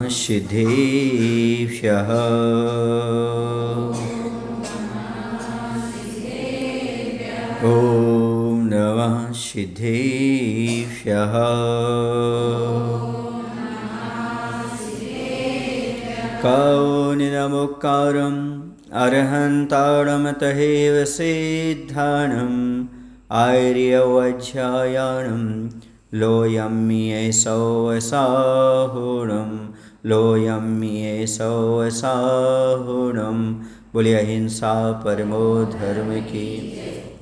सिद्धेभ्यः ॐ नमः सिद्धेभ्यः कौनिनमुक्कारम् अर्हन्तारमतहेव सिद्धानम् आर्यवज्रायणं लोयम्येषौवसाहुणं लोयम्येषौवसाहुणं। बोलिए अहिंसा परमो धर्म की।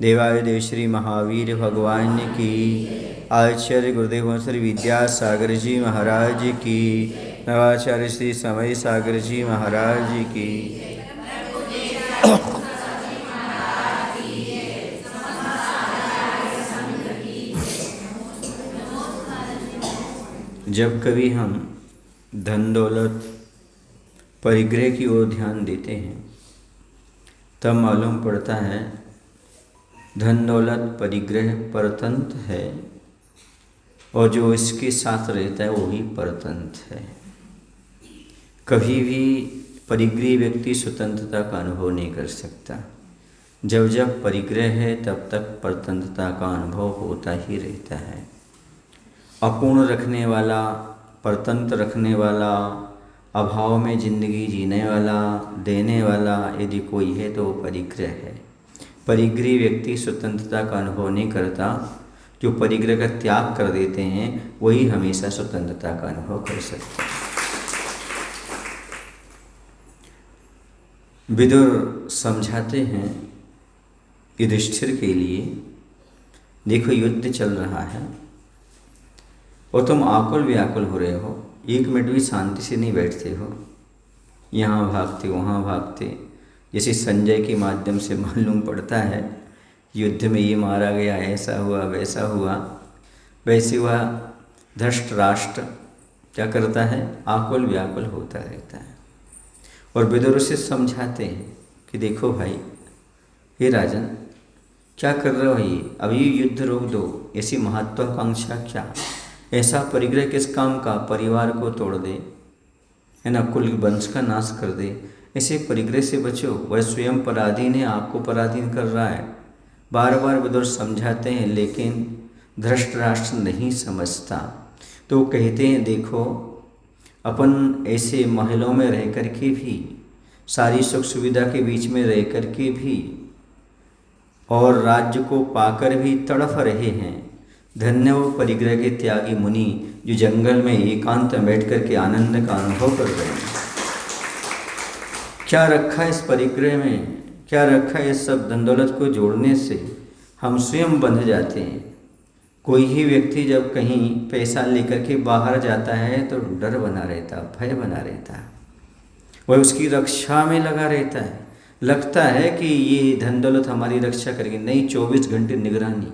देवादिदेव श्री महावीर भगवान की। आचार्य गुरुदेव श्री विद्यासागर जी महाराज की। नवाचार्य श्री समय सागर जी महाराज की। जब कभी हम धन दौलत परिग्रह की ओर ध्यान देते हैं तब मालूम पड़ता है धन दौलत परिग्रह परतंत्र है और जो इसके साथ रहता है वो ही परतंत्र है। कभी भी परिग्रही व्यक्ति स्वतंत्रता का अनुभव नहीं कर सकता। जब जब परिग्रह है तब तक परतंत्रता का अनुभव होता ही रहता है। अपूर्ण रखने वाला, परतंत्र रखने वाला, अभाव में जिंदगी जीने वाला, देने वाला यदि कोई है तो वो परिग्रह है। परिग्रही व्यक्ति स्वतंत्रता का अनुभव नहीं करता। जो परिग्रह का त्याग कर देते हैं वही हमेशा स्वतंत्रता का अनुभव कर सकते हैं। विदुर समझाते हैं युधिष्ठिर के लिए, देखो युद्ध चल रहा है और तुम आकुल व्याकुल हो रहे हो, एक मिनट भी शांति से नहीं बैठते हो, यहाँ भागते वहाँ भागते। जैसे संजय के माध्यम से मालूम पड़ता है युद्ध में ये मारा गया, ऐसा हुआ वैसा हुआ, वैसे वह धृतराष्ट्र क्या करता है, आकुल व्याकुल होता रहता है। और विदुर उसे समझाते हैं कि देखो भाई, हे राजन, क्या कर रहे हो, ये अभी युद्ध रोक दो, ऐसी महत्वाकांक्षा क्या, ऐसा परिग्रह किस काम का, परिवार को तोड़ दे, है ना, कुल वंश का नाश कर दे, ऐसे परिग्रह से बचो। वह स्वयं पराधीन है, आपको पराधीन कर रहा है। बार बार विदुर समझाते हैं लेकिन धृतराष्ट्र नहीं समझता। तो कहते हैं देखो, अपन ऐसे महलों में रह कर के भी, सारी सुख सुविधा के बीच में रह कर के भी और राज्य को पाकर भी तड़फ रहे हैं। धन्य वो परिग्रह के त्यागी मुनि जो जंगल में एकांत में बैठ कर के आनंद का अनुभव कर रहे हैं। क्या रखा है इस परिग्रह में, क्या रखा है इस सब धन दौलत को जोड़ने से हम स्वयं बंध जाते हैं। कोई ही व्यक्ति जब कहीं पैसा लेकर के बाहर जाता है तो डर बना रहता, भय बना रहता है, वह उसकी रक्षा में लगा रहता है। लगता है कि ये धन दौलत हमारी रक्षा करेगी, नहीं, 24 घंटे निगरानी,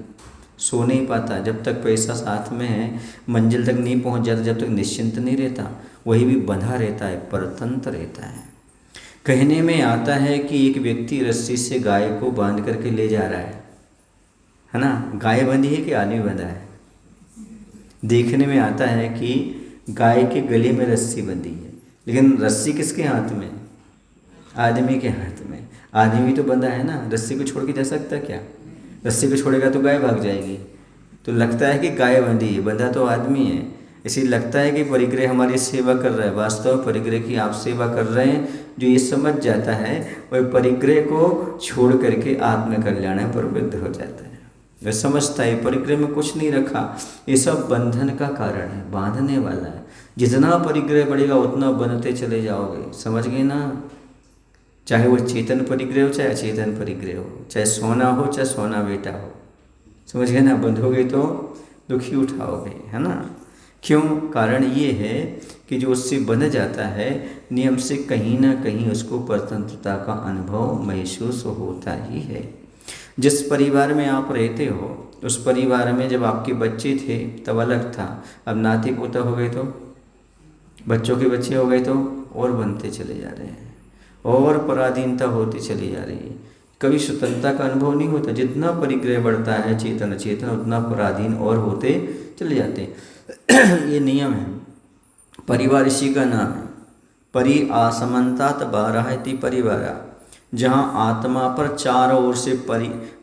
सो नहीं पाता। जब तक पैसा साथ में है, मंजिल तक नहीं पहुंच जाता, जब तक निश्चिंत नहीं रहता, वही भी बंधा रहता है, परतंत्र रहता है। कहने में आता है कि एक व्यक्ति रस्सी से गाय को बांध करके ले जा रहा है ना, गाय बंधी है कि आदमी बंधा है। देखने में आता है कि गाय के गले में रस्सी बंधी है, लेकिन रस्सी किसके हाथ में, आदमी के हाथ में। आदमी तो बंधा है ना, रस्सी को छोड़ के जा सकता क्या, रस्सी को छोड़ेगा तो गाय भाग जाएगी। तो लगता है कि गाय बंधी है, बंधा तो आदमी है। इसलिए लगता है कि परिग्रह हमारी सेवा कर रहा है, वास्तव परिग्रह की आप सेवा कर रहे हैं। जो ये समझ जाता है वह परिग्रह को छोड़ करके आत्म कल्याण में प्रवृत्त हो जाता है। वह समझता है परिग्रह में कुछ नहीं रखा, ये सब बंधन का कारण है, बांधने वाला है। जितना परिग्रह बढ़ेगा उतना बनते चले जाओगे, समझ गए ना। चाहे वो चेतन परिग्रह हो चाहे अचेतन परिग्रह हो, चाहे सोना हो चाहे सोना बेटा हो, समझ गए ना। बंधोगे तो दुखी उठाओगे, है ना। क्यों, कारण ये है कि जो उससे बंध जाता है नियम से, कहीं ना कहीं उसको स्वतंत्रता का अनुभव महसूस होता ही है। जिस परिवार में आप रहते हो उस परिवार में जब आपके बच्चे थे तब अलग था, अब नाती पोता हो गए तो, बच्चों के बच्चे हो गए तो और बनते चले जा रहे हैं और पराधीनता होती चली जा रही है। कभी स्वतंत्रता का अनुभव नहीं होता। जितना परिग्रह बढ़ता है चेतन अचेतन, उतना पराधीन और होते चले जाते हैं। ये नियम है। परिवार इसी का नाम है। परि आसमंतात बारह इति परिवारा, जहाँ आत्मा पर चारों ओर से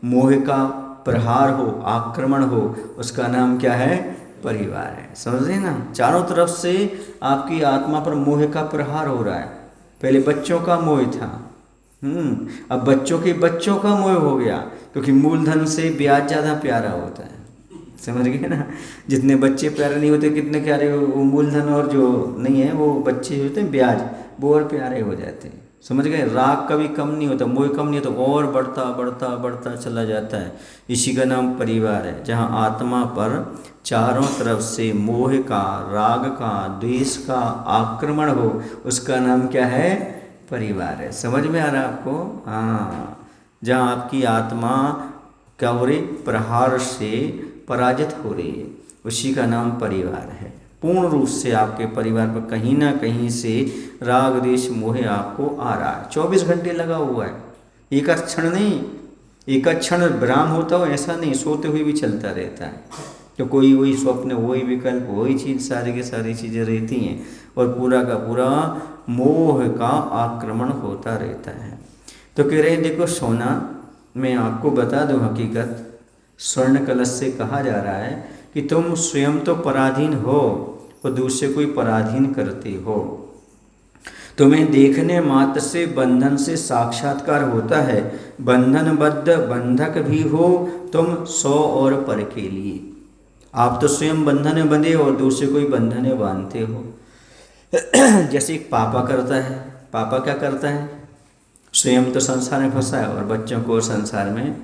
मोह का प्रहार हो, आक्रमण हो, उसका नाम क्या है? परिवार है। समझ रहे ना? चारों तरफ से आपकी आत्मा पर मोह का प्रहार हो रहा है। पहले बच्चों का मोह था, अब बच्चों का मोह हो गया, क्योंकि मूलधन से ब्याज ज़्यादा प्यारा होता है। समझ गए ना? जितने बच्चे प्यारे नहीं होते, कितने प्यारे वो मूलधन, और जो नहीं है वो बच्चे होते हैं ब्याज, वो और प्यारे हो जाते हैं। समझ गए? राग कभी कम नहीं होता, मोह कम नहीं होता, और बढ़ता बढ़ता बढ़ता चला जाता है। इसी का नाम परिवार है। जहाँ आत्मा पर चारों तरफ से मोह का, राग का, द्वेष का आक्रमण हो, उसका नाम क्या है? परिवार है। समझ में आ रहा है आपको? हाँ, जहाँ आपकी आत्मा क्या हो रही? प्रहार से पराजित हो रही है, उसी का नाम परिवार है। पूर्ण रूप से आपके परिवार पर कहीं ना कहीं से राग द्वेष मोह आपको आ रहा है। 24 घंटे लगा हुआ है, एक क्षण नहीं, एक क्षण विराम होता हो ऐसा नहीं, सोते हुए भी चलता रहता है। तो कोई वही स्वप्न, वही विकल्प, वही चीज़, सारी की सारी चीज़ें रहती हैं, और पूरा का पूरा मोह का आक्रमण होता रहता है। तो कह रहे देखो सोना, मैं आपको बता दूं हकीकत, स्वर्ण कलश से कहा जा रहा है कि तुम स्वयं तो पराधीन हो और दूसरे कोई पराधीन करते हो। तुम्हें देखने मात्र से बंधन से साक्षात्कार होता है। बंधनबद्ध बंधक भी हो तुम 100 और पर के लिए। आप तो स्वयं बंधन में बंधे और दूसरे कोई बंधन में बांधते हो। जैसे एक पापा करता है, पापा क्या करता है? स्वयं तो संसार में फंसा है और बच्चों को संसार में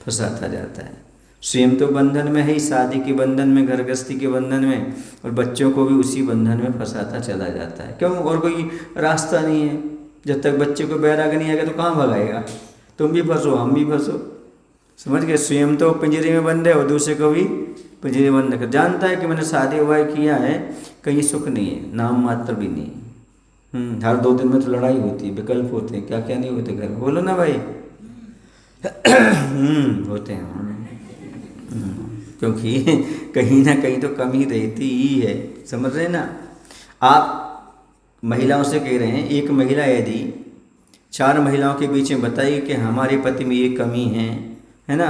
फंसाता जाता है। स्वयं तो बंधन में है ही, शादी के बंधन में, घर गृहस्थी के बंधन में, और बच्चों को भी उसी बंधन में फंसाता चला जाता है। क्यों? और कोई रास्ता नहीं है। जब तक बच्चे को बैराग नहीं आएगा तो कहाँ भगाएगा? तुम भी फंसो, हम भी फंसो। समझ गए? स्वयं तो पिंजरे में बंद है और दूसरे को भी पिंजरे में बंद कर, जानता है कि मैंने शादी विवाह किया है, कहीं सुख नहीं है, नाम मात्र भी नहीं। हर 2 दिन में तो लड़ाई होती है, विकल्प होते हैं, क्या क्या नहीं होते घर, बोलो ना भाई। होते हैं, क्योंकि कहीं ना कहीं तो कमी रहती ही है। समझ रहे ना? आप महिलाओं से कह रहे हैं, एक महिला यदि 4 महिलाओं के बीच में बताएगी कि हमारे पति में ये कमी है ना,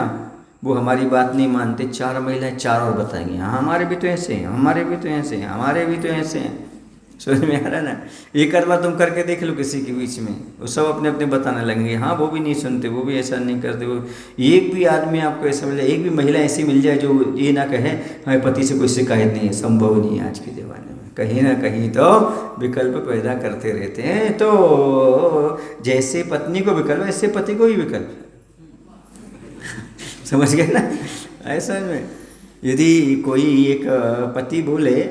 वो हमारी बात नहीं मानते, 4 महिलाएं 4 और बताएंगी, हाँ हमारे भी तो ऐसे हैं, हमारे भी तो ऐसे हैं, हमारे भी तो ऐसे हैं। समझ में आ रहा है ना? एक बार तुम करके देख लो किसी के बीच में, वो सब अपने अपने बताने लगेंगे, हाँ वो भी नहीं सुनते, वो भी ऐसा नहीं करते। वो एक भी आदमी आपको ऐसा मिल जाए, एक भी महिला ऐसी मिल जाए जो ये ना कहे हमारे पति से कोई शिकायत नहीं है, संभव नहीं है आज के ज़माने में। कहीं ना कहीं तो विकल्प पैदा करते रहते हैं। तो जैसे पत्नी को विकल्प, ऐसे पति को ही विकल्प। समझ गए ना? ऐसा में यदि कोई एक पति बोले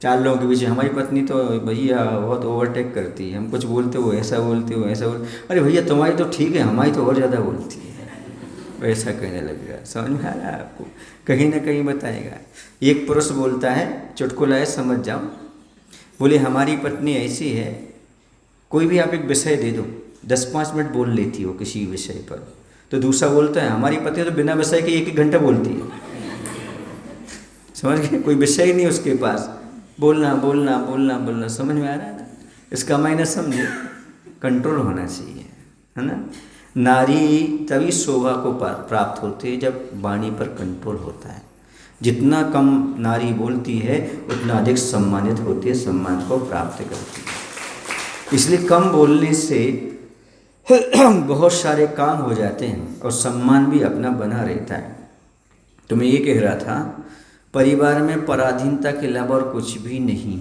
4 लोगों के बीच, हमारी पत्नी तो भैया बहुत ओवरटेक करती है, हम कुछ बोलते हो ऐसा बोलते हो ऐसा बोलते, अरे भैया तुम्हारी तो ठीक है, हमारी तो और ज़्यादा बोलती है, वैसा कहने लगेगा। समझ में आ रहा है आपको? कहीं ना कहीं बताएगा। एक पुरुष बोलता है, चुटकुला है, समझ जाओ, बोले हमारी पत्नी ऐसी है, कोई भी आप एक विषय दे दो 10-5 मिनट बोल लेती हो किसी विषय पर, तो दूसरा बोलता है हमारी पत्नी तो बिना विषय के 1-1 घंटा बोलती है। समझ गए? कोई विषय ही नहीं उसके पास, बोलना बोलना बोलना बोलना। समझ में आ रहा है ना? इसका मायने समझे, कंट्रोल होना चाहिए, है ना? नारी तभी शोभा को प्राप्त होती है जब वाणी पर कंट्रोल होता है। जितना कम नारी बोलती है उतना अधिक सम्मानित होती है, सम्मान को प्राप्त करती है। इसलिए कम बोलने से बहुत सारे काम हो जाते हैं और सम्मान भी अपना बना रहता है। तो मैं ये कह रहा था, परिवार में पराधीनता के अलावा और कुछ भी नहीं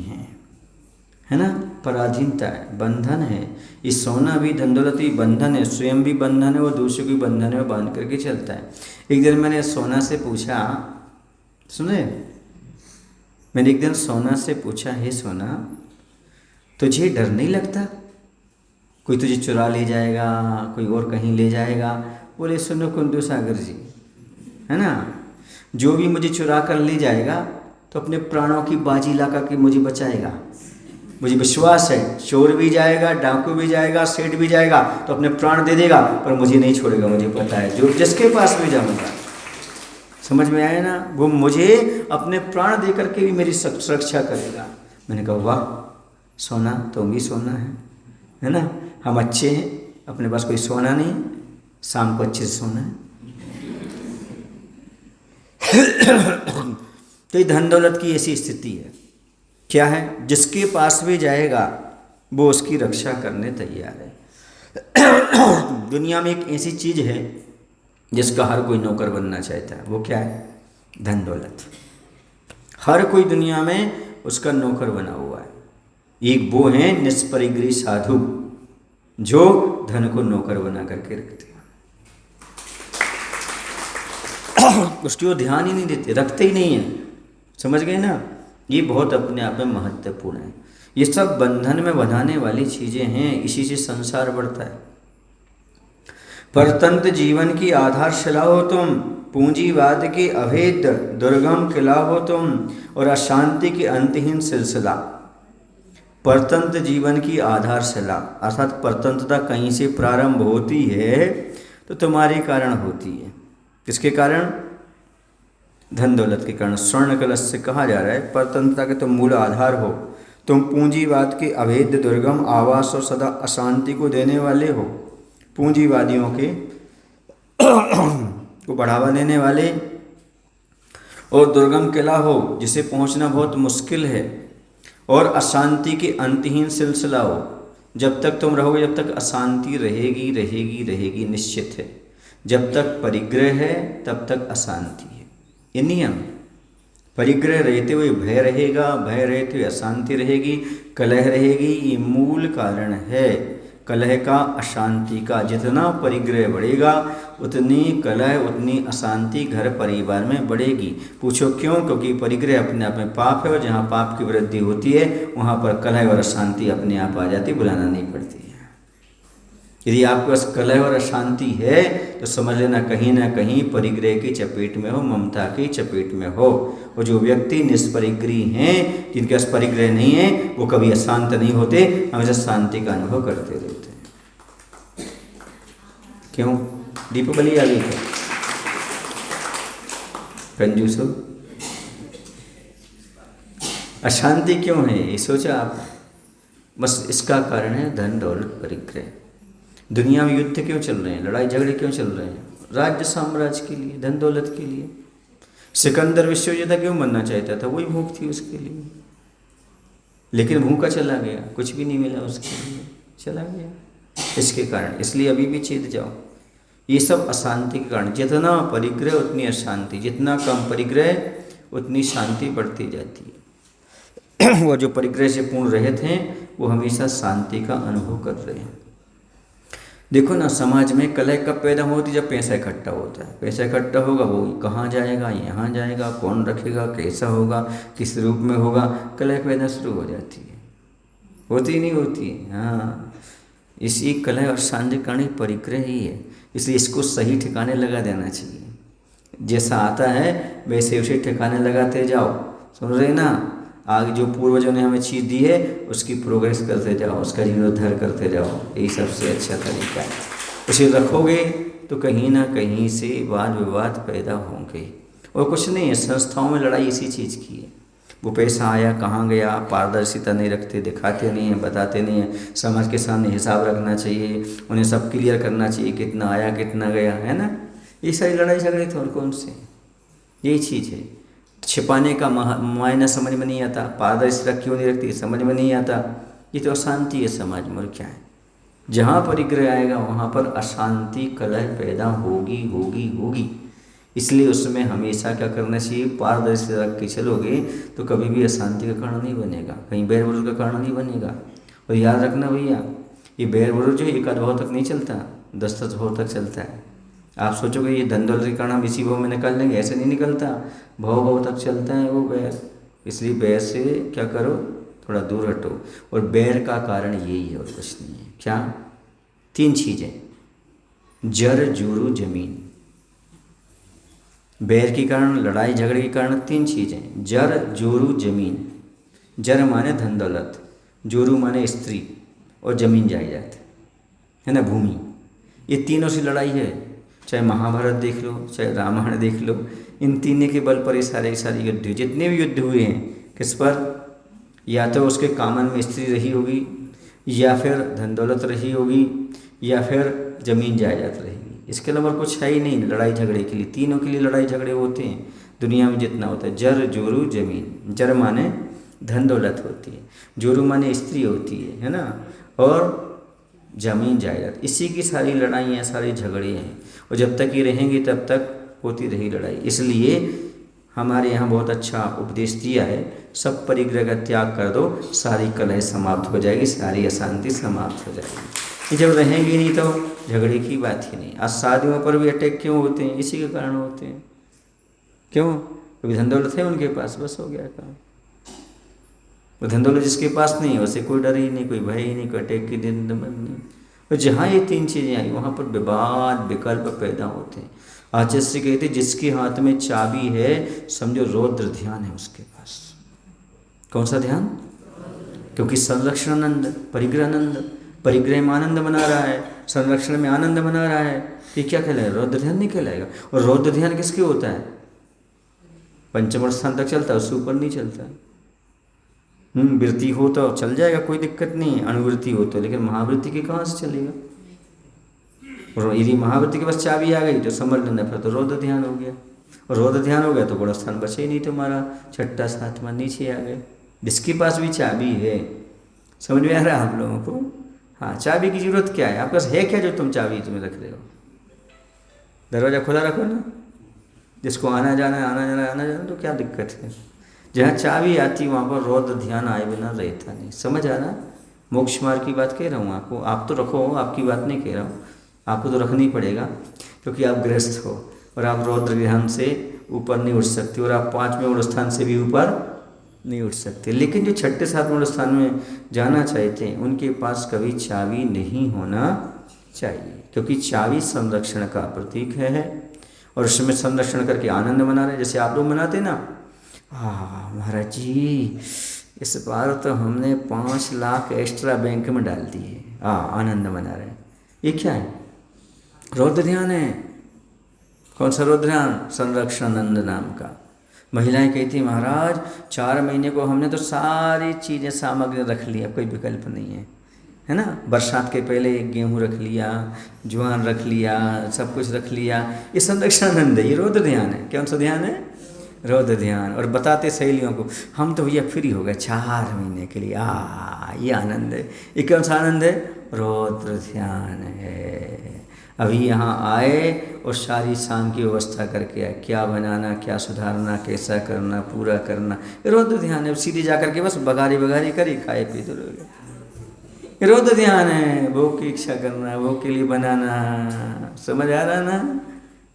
है ना? पराधीनता है, बंधन है। ये सोना भी, धन दौलत भी बंधन है, स्वयं भी बंधन है और दूसरे को भी बंधन में बांध करके चलता है। एक दिन मैंने सोना से पूछा, सुने, मैंने एक दिन सोना से पूछा, हे सोना तुझे डर नहीं लगता कोई तुझे चुरा ले जाएगा, कोई और कहीं ले जाएगा? बोले सुनो कुंदू सागर जी, है ना, जो भी मुझे चुरा कर ले जाएगा तो अपने प्राणों की बाजी ला कर के मुझे बचाएगा। मुझे विश्वास है, चोर भी जाएगा, डाकू भी जाएगा, सेठ भी जाएगा तो अपने प्राण दे देगा, पर मुझे नहीं छोड़ेगा। मुझे पता है जो जिसके पास भी जाऊँगा, समझ में आया ना, वो मुझे अपने प्राण दे करके भी मेरी सुरक्षा करेगा। मैंने कहा वाह, सोना तुम भी सोना है ना। हम अच्छे हैं, अपने पास कोई सोना नहीं, शाम को अच्छे से सोना है। तो ये धन दौलत की ऐसी स्थिति है। क्या है, जिसके पास भी जाएगा वो उसकी रक्षा करने तैयार है। दुनिया में एक ऐसी चीज है जिसका हर कोई नौकर बनना चाहता है, वो क्या है? धन दौलत। हर कोई दुनिया में उसका नौकर बना हुआ है। एक वो है निष्परिग्रही साधु जो धन को नौकर बना करके रखते हैं। उसकी ओर ध्यान ही नहीं देते, रखते ही नहीं है। समझ गए ना? ये बहुत अपने आप में महत्वपूर्ण है। ये सब बंधन में बंधाने वाली चीजें हैं, इसी से संसार बढ़ता है। परतंत्र जीवन की आधारशिला हो तुम, पूंजीवाद के अभेद दुर्गम किला हो तुम, और अशांति की अंतहीन सिलसिला। परतंत्र जीवन की आधारशिला अर्थात परतंत्रता कहीं से प्रारंभ होती है तो तुम्हारे कारण होती है। किसके कारण? धन दौलत के कारण। स्वर्ण कलश से कहा जा रहा है परतंत्रता के तुम मूल आधार हो, तुम पूंजीवाद के अभेद्य दुर्गम आवास और सदा अशांति को देने वाले हो। पूंजीवादियों के को बढ़ावा देने वाले, और दुर्गम किला हो जिसे पहुंचना बहुत मुश्किल है, और अशांति के अंतहीन सिलसिला हो। जब तक तुम रहोगे जब तक अशांति रहेगी रहेगी रहेगी, निश्चित है। जब तक परिग्रह है तब तक अशांति है। ये नियम। परिग्रह रहते हुए भय रहेगा, भय रहते हुए अशांति रहेगी, कलह रहेगी। ये मूल कारण है कलह का, अशांति का। जितना परिग्रह बढ़ेगा उतनी कलह, उतनी अशांति घर परिवार में बढ़ेगी। पूछो क्यों? क्योंकि परिग्रह अपने आप में पाप है, और जहाँ पाप की वृद्धि होती है वहाँ पर कलह और अशांति अपने आप आ जाती, बुलाना नहीं पड़ती है। यदि आपके पास कलह और अशांति है तो समझ लेना कहीं ना कहीं परिग्रह की चपेट में हो, ममता की चपेट में हो। और जो व्यक्ति निष्परिग्रही हैं, जिनके पास परिग्रह नहीं है, वो कभी अशांत नहीं होते, हमेशा शांति का अनुभव करते रहते हैं। क्यों? दीपावली आ गई क्या? कंजूसो, अशांति क्यों है ये सोचा आप? बस इसका कारण है धन दौलत परिग्रह। दुनिया में युद्ध क्यों चल रहे हैं, लड़ाई झगड़े क्यों चल रहे हैं? राज्य साम्राज्य के लिए, धन दौलत के लिए। सिकंदर विश्व विजेता क्यों बनना चाहता था? वही भूख थी उसके लिए, लेकिन भूखा चला गया, कुछ भी नहीं मिला उसके लिए, चला गया। इसके कारण, इसलिए अभी भी चेत जाओ, ये सब अशांति के कारण। जितना परिग्रह उतनी अशांति, जितना कम परिग्रह उतनी शांति बढ़ती जाती है। वो जो परिग्रह से पूर्ण रहित हैं वो हमेशा शांति का अनुभव कर रहे हैं। देखो ना, समाज में कलह कब पैदा होती? जब पैसा इकट्ठा होता है। पैसा इकट्ठा होगा, वो कहाँ जाएगा, यहाँ जाएगा, कौन रखेगा, कैसा होगा, किस रूप में होगा, कलह पैदा शुरू हो जाती है। होती नहीं होती? हाँ, इसी कलह और शांति कारण परिग्रह ही है। इसलिए इसको सही ठिकाने लगा देना चाहिए। जैसा आता है वैसे उसे ठिकाने लगाते जाओ। सुन रहे ना? आगे जो पूर्वजों ने हमें चीज़ दी है उसकी प्रोग्रेस करते जाओ, उसका जीर्णोद्धार करते जाओ, यही सबसे अच्छा तरीका है। उसे रखोगे तो कहीं ना कहीं से वाद विवाद पैदा होंगे, और कुछ नहीं है। संस्थाओं में लड़ाई इसी चीज़ की है। वो पैसा आया कहाँ गया, पारदर्शिता नहीं रखते, दिखाते नहीं हैं, बताते नहीं हैं। समाज के सामने हिसाब रखना चाहिए, उन्हें सब क्लियर करना चाहिए, कितना आया कितना गया, है ना? ये सारी लड़ाई झगड़े थे, और कौन से? यही चीज़ है। छिपाने का मायना समझ में नहीं आता, पारदर्शिता क्यों नहीं रखती समझ में नहीं आता। ये तो अशांति है समाज में, और क्या है? जहाँ परिग्रह आएगा वहाँ पर अशांति कलह पैदा होगी होगी होगी। इसलिए उसमें हमेशा क्या करना चाहिए? पारदर्शिता रख के चलोगे तो कभी भी अशांति का कारण नहीं बनेगा, कहीं बैर विरोध का कारण नहीं बनेगा। और याद रखना भैया, ये बैर विरोध जो एक आध भाव तक नहीं चलता, 10-10 भाव तक चलता है। आप सोचोगे ये धन दौलत के कारण हम इसी भाव में निकाल लेंगे, ऐसे नहीं निकलता। भाव भाव तक चलता है वो बैर। इसलिए बैर से क्या करो? थोड़ा दूर हटो। और बैर का कारण यही है और कुछ नहीं है। क्या? 3 चीज़ें, जर जोरू जमीन। बैर के कारण, लड़ाई झगड़े के कारण 3 चीज़ें, जर जोरू जमीन। जर माने धन दौलत, जोरू माने स्त्री, और जमीन जायदाद, है ना, भूमि। ये तीनों से लड़ाई है। चाहे महाभारत देख लो, चाहे रामायण देख लो, इन तीनों के बल पर ये सारे युद्ध, जितने भी युद्ध हुए हैं, किस पर? या तो उसके कामन में स्त्री रही होगी, या फिर धन दौलत रही होगी, या फिर ज़मीन जायदाद रहेगी। इसके अलावा कुछ है ही नहीं लड़ाई झगड़े के लिए। तीनों के लिए लड़ाई झगड़े होते हैं दुनिया में जितना होता है। जर जोरू जमीन। जर माने धन दौलत होती है, जोरू माने स्त्री होती है ना, और ज़मीन जायदाद। इसी की सारी लड़ाइयाँ सारे झगड़े हैं, और जब तक ये रहेंगे तब तक होती रही लड़ाई। इसलिए हमारे यहाँ बहुत अच्छा उपदेश दिया है, सब परिग्रह का त्याग कर दो, सारी कलह समाप्त हो जाएगी, सारी अशांति समाप्त हो जाएगी। जब रहेंगे नहीं तो झगड़े की बात ही नहीं। आज शादियों पर भी अटैक क्यों होते हैं? इसी के कारण होते हैं। क्यों? क्योंकि धन दौलत है उनके पास, बस हो गया काम। वो धन दौलत जिसके पास नहीं है उसे कोई डर ही नहीं, कोई भय ही नहीं, कोई अटैक की दिन नहीं। और जहाँ ये तीन चीज़ें आई वहाँ पर विवाद विकल्प पैदा होते हैं। आचार्य से कहते जिसके हाथ में चाबी है समझो रौद्र ध्यान है उसके पास। कौन सा ध्यान? क्योंकि संरक्षण आनंद, परिग्रह आनंद, परिग्रह में आनंद बना रहा है, संरक्षण में आनंद बना रहा है, ये क्या कहलाएगा? रौद्र ध्यान नहीं कहलाएगा। और रौद्र ध्यान किसके होता है? पंचम स्थान तक चलता है, उससे ऊपर नहीं चलता। वृत्ति हो तो चल जाएगा, कोई दिक्कत नहीं है, अणुवृत्ति हो तो, लेकिन महावृत्ति के कहाँ से चलेगा? और यदि महावृत्ति के पास चाबी आ गई तो समझ लेना, फिर तो रौद्र ध्यान हो गया। और रौद्र ध्यान हो गया तो गुण स्थान बचे ही नहीं तुम्हारा, छठा सातवां नीचे आ गए। जिसके पास भी चाबी है, समझ में आ रहा है आप लोगों को? हाँ, चाबी की जरूरत क्या है? आपके पास है क्या जो तुम चाबी तुम्हें रख रहे हो? दरवाज़ा खुला रखो ना, जिसको आना जाना तो क्या दिक्कत है? जहाँ चाबी आती वहाँ पर रौद्र ध्यान आए बिना रहता नहीं। समझ आना? मोक्ष मार्ग की बात कह रहा हूँ आपको। आप तो रखो, आपकी बात नहीं कह रहा हूँ, आपको तो रखना ही पड़ेगा क्योंकि आप गृहस्थ हो और आप रौद्र ध्यान से ऊपर नहीं उठ सकते, और आप 5वें गुण स्थान से भी ऊपर नहीं उठ सकते। लेकिन जो छठे सातवें गुण स्थान में जाना चाहते हैं उनके पास कभी चाबी नहीं होना चाहिए, क्योंकि चाबी संरक्षण का प्रतीक है और उसमें संरक्षण करके आनंद मना रहे। जैसे आप लोग मनाते ना, महाराज जी इस बार तो हमने 5 लाख एक्स्ट्रा बैंक में डाल दिए, आनंद मना रहे हैं। ये क्या है? रौद्र ध्यान है। कौन सा रौद्र ध्यान? संरक्षण आनंद नाम का। महिलाएं कहती महाराज 4 महीने को हमने तो सारी चीज़ें सामग्री रख ली, अब कोई विकल्प नहीं है ना। बरसात के पहले गेहूँ रख लिया, ज्वार रख लिया, सब कुछ रख लिया। ये संरक्षण आनंद है, ये रौद्र ध्यान है। कौन सा ध्यान है? रौद्र ध्यान। और बताते सहेलियों को हम तो भैया फ्री हो गए 4 महीने के लिए, ये आनंद है। ये कौन सा आनंद है? रौद्र ध्यान है। अभी यहाँ आए और सारी शाम की व्यवस्था करके आए, क्या बनाना, क्या सुधारना, कैसा करना, पूरा करना, ये रौद्र ध्यान है। सीधे जा करके बस बघारी करी, खाए पी तो रह गए। रौद्र ध्यान है। भोग की इच्छा करना, भोग के लिए बनाना। समझ आ रहा ना?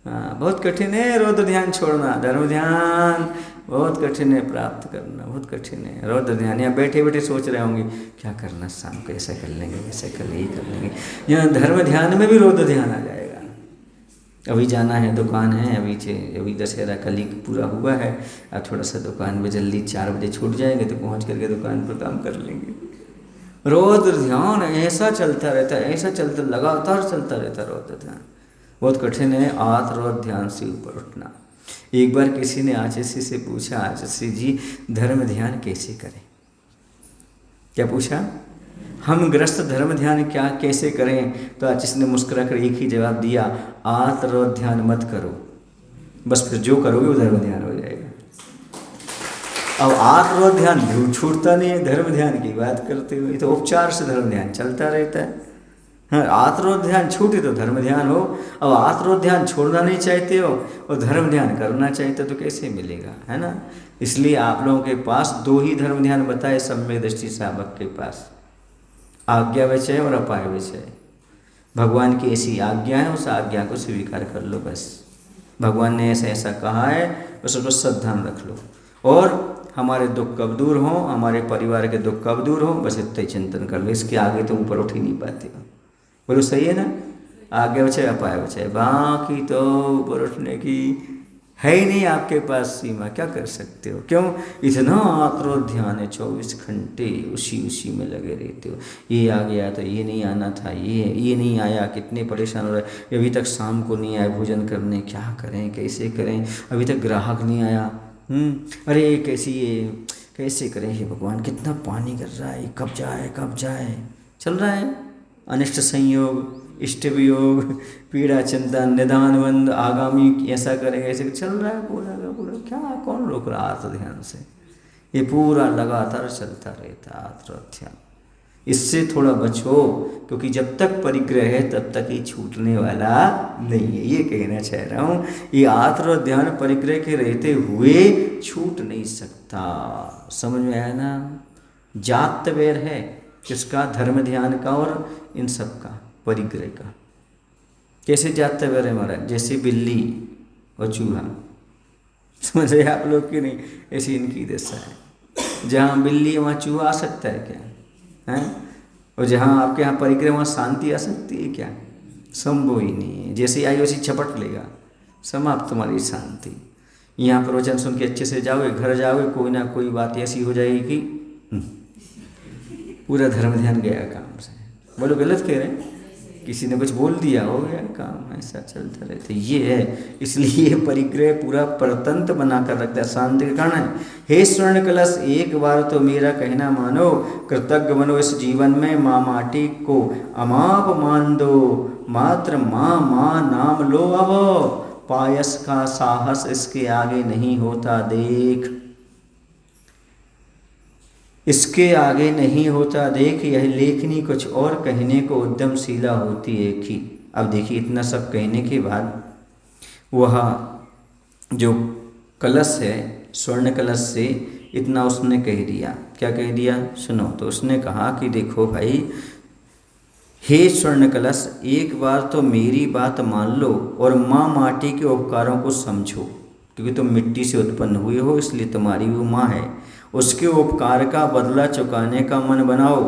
हाँ, बहुत कठिन है रौद्र ध्यान छोड़ना। धर्म ध्यान बहुत कठिन है प्राप्त करना, बहुत कठिन है। रौद्र ध्यान यहाँ बैठे बैठे सोच रहे होंगे क्या करना शाम को, ऐसा कर लेंगे, ऐसा कर लेंगे, कर लेंगे। यहाँ धर्म ध्यान में भी रौद्र ध्यान आ जाएगा। अभी जाना है, दुकान है, अभी दशहरा कल ही पूरा हुआ है, अब थोड़ा सा दुकान में जल्दी 4 बजे छूट जाएंगे तो पहुँच करके दुकान पर काम कर लेंगे। रौद्र ध्यान ऐसा चलता रहता है, ऐसा चलता, लगातार चलता रहता है रौद्र ध्यान। बहुत कठिन है आत्मरौद्र ध्यान से ऊपर उठना। एक बार किसी ने आचार्य से पूछा, आचार्य जी धर्म ध्यान कैसे करें? क्या पूछा? हम ग्रस्त धर्म ध्यान क्या कैसे करें? तो आचार्य ने मुस्कुरा कर एक ही जवाब दिया, आत्मरौद्र ध्यान मत करो, बस फिर जो करोगे वो धर्म ध्यान हो जाएगा। अब आत्मरौद्र ध्यान छूटता नहीं है, धर्म ध्यान की बात करते हुए तो उपचार से धर्म ध्यान चलता रहता है। हाँ, आत्मरौद्र ध्यान छूटे तो धर्म ध्यान हो। अब आत्मरौद्र ध्यान छोड़ना नहीं चाहते हो और धर्म ध्यान करना चाहते हो तो कैसे मिलेगा, है ना। इसलिए आप लोगों के पास 2 ही धर्म ध्यान बताए सम्यक दृष्टि साधक के पास, आज्ञा विचय और अपाय विचय। भगवान की ऐसी आज्ञा है, उस आज्ञा को स्वीकार कर लो बस। भगवान ने ऐसा ऐसा कहा है, बस उसको श्रद्धा में रख लो। और हमारे दुख कब दूर हों, हमारे परिवार के दुख कब दूर हों, बस इतना ही चिंतन कर लो। इसके आगे तो ऊपर उठ ही नहीं पाते हो। बोलो सही है ना? आगे बचे अपाय बचे, बाकी तो ऊपर उठने की है ही नहीं आपके पास सीमा। क्या कर सकते हो? क्यों? इतना आत्मरौद्र ध्यान है, 24 घंटे उसी में लगे रहते हो। ये आ गया तो ये नहीं आना था, ये नहीं आया, कितने परेशान हो रहे। अभी तक शाम को नहीं आया भोजन करने, क्या करें, कैसे करें? अभी तक ग्राहक नहीं आया, अरे कैसी ये कैसे करें हे भगवान, कितना पानी गिर रहा है, कब जाए कब जाए। चल रहा है अनिष्ट संयोग, इष्ट वियोग, पीड़ा चिंतन, निदान बंद, आगामी ऐसा करेंगे ऐसे चल रहा है पूरा का पूरा। क्या कौन रोक रहा आत्म ध्यान से? ये पूरा लगातार चलता रहता आत्म ध्यान। इससे थोड़ा बचो, क्योंकि जब तक परिग्रह है तब तक ये छूटने वाला नहीं है। ये कहना चाह रहा हूँ, ये आत्म ध्यान परिग्रह के रहते हुए छूट नहीं सकता। समझ में आया ना? जात वैर है किसका? धर्म ध्यान का और इन सब का, परिग्रह का। कैसे जात वैर है हमारा? जैसे बिल्ली और चूहा, समझ रहे आप लोग की नहीं? ऐसी इनकी दशा है। जहाँ बिल्ली है वहाँ चूहा आ सकता है क्या? हैं? और जहाँ आपके यहाँ परिग्रह वहाँ शांति आ सकती है क्या? संभव ही नहीं है। जैसे आई वैसी छपट लेगा, समाप्त तुम्हारी शांति। यहाँ प्रवचन सुन के अच्छे से जाओगे, घर जाओगे, कोई ना कोई बात ऐसी हो जाएगी कि पूरा धर्म ध्यान गया काम से। बोलो गलत कह रहे हैं? किसी ने कुछ बोल दिया, हो गया काम, ऐसा चलता रहता है। ये है, इसलिए परिग्रह पूरा परतंत्र बनाकर रखता है, शांति का कारण है। हे स्वर्ण कलश, एक बार तो मेरा कहना मानो, कृतज्ञ बनो इस जीवन में, माँ माटी को अमाप मान दो, मात्र माँ माँ नाम लो अब, पायस का साहस इसके आगे नहीं होता देख, इसके आगे नहीं होता देख। यह लेखनी कुछ और कहने को उद्यमशीला होती एक ही। अब देखिए, इतना सब कहने के बाद वह जो कलश है, स्वर्ण कलश से इतना उसने कह दिया। क्या कह दिया? सुनो। तो उसने कहा कि देखो भाई, हे स्वर्ण कलश, एक बार तो मेरी बात मान लो और माँ माटी के उपकारों को समझो, क्योंकि तुम मिट्टी से उत्पन्न हुए हो, इसलिए तुम्हारी वो माँ है। उसके उपकार का बदला चुकाने का मन बनाओ।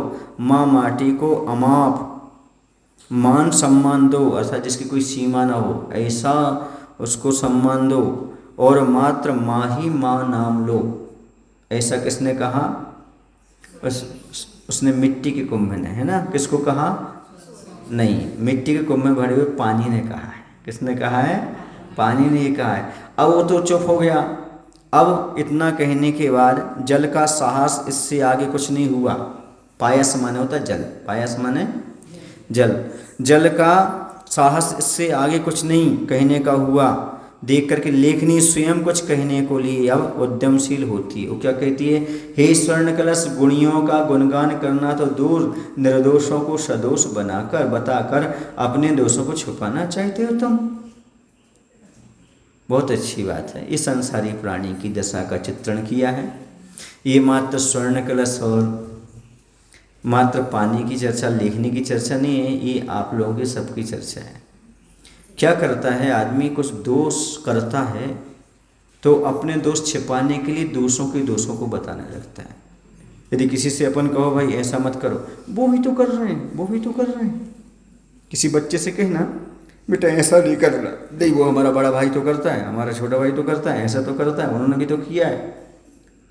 माँ माटी को अमाप मान सम्मान दो, अर्थात जिसकी कोई सीमा ना हो, ऐसा उसको सम्मान दो। और मात्र माँ ही माँ नाम लो। ऐसा किसने कहा? उसने मिट्टी के कुंभ ने, है ना? किसको कहा? नहीं, मिट्टी के कुंभ में भरे हुए पानी ने कहा है। किसने कहा है? पानी ने कहा है। अब वो तो चुप हो गया। अब इतना कहने के बाद जल का साहस, इससे आगे कुछ नहीं हुआ। पायस माने होता जल, पायस माने जल। जल का साहस, इससे आगे कुछ नहीं कहने का हुआ। देख करके लेखनी स्वयं कुछ कहने को लिए अब उद्यमशील होती है। वो क्या कहती है? हे स्वर्ण कलश, गुणियों का गुणगान करना तो दूर, निर्दोषों को सदोष बनाकर बताकर अपने दोषों को छुपाना चाहते हो तुम। बहुत अच्छी बात है। इस संसारी प्राणी की दशा का चित्रण किया है। ये मात्र स्वर्ण कलश और मात्र पानी की चर्चा, लेखनी की चर्चा नहीं है, ये आप लोगों के सबकी चर्चा है। क्या करता है आदमी? कुछ दोष करता है तो अपने दोष छिपाने के लिए दूसरों के दोषों को बताने लगता है। यदि किसी से अपन कहो भाई ऐसा मत करो, वो भी तो कर रहे हैं, वो भी तो कर रहे हैं। किसी बच्चे से कहना बेटा ऐसा नहीं कर रहा, नहीं वो हमारा बड़ा भाई तो करता है, हमारा छोटा भाई तो करता है, ऐसा तो करता है, उन्होंने भी तो किया है।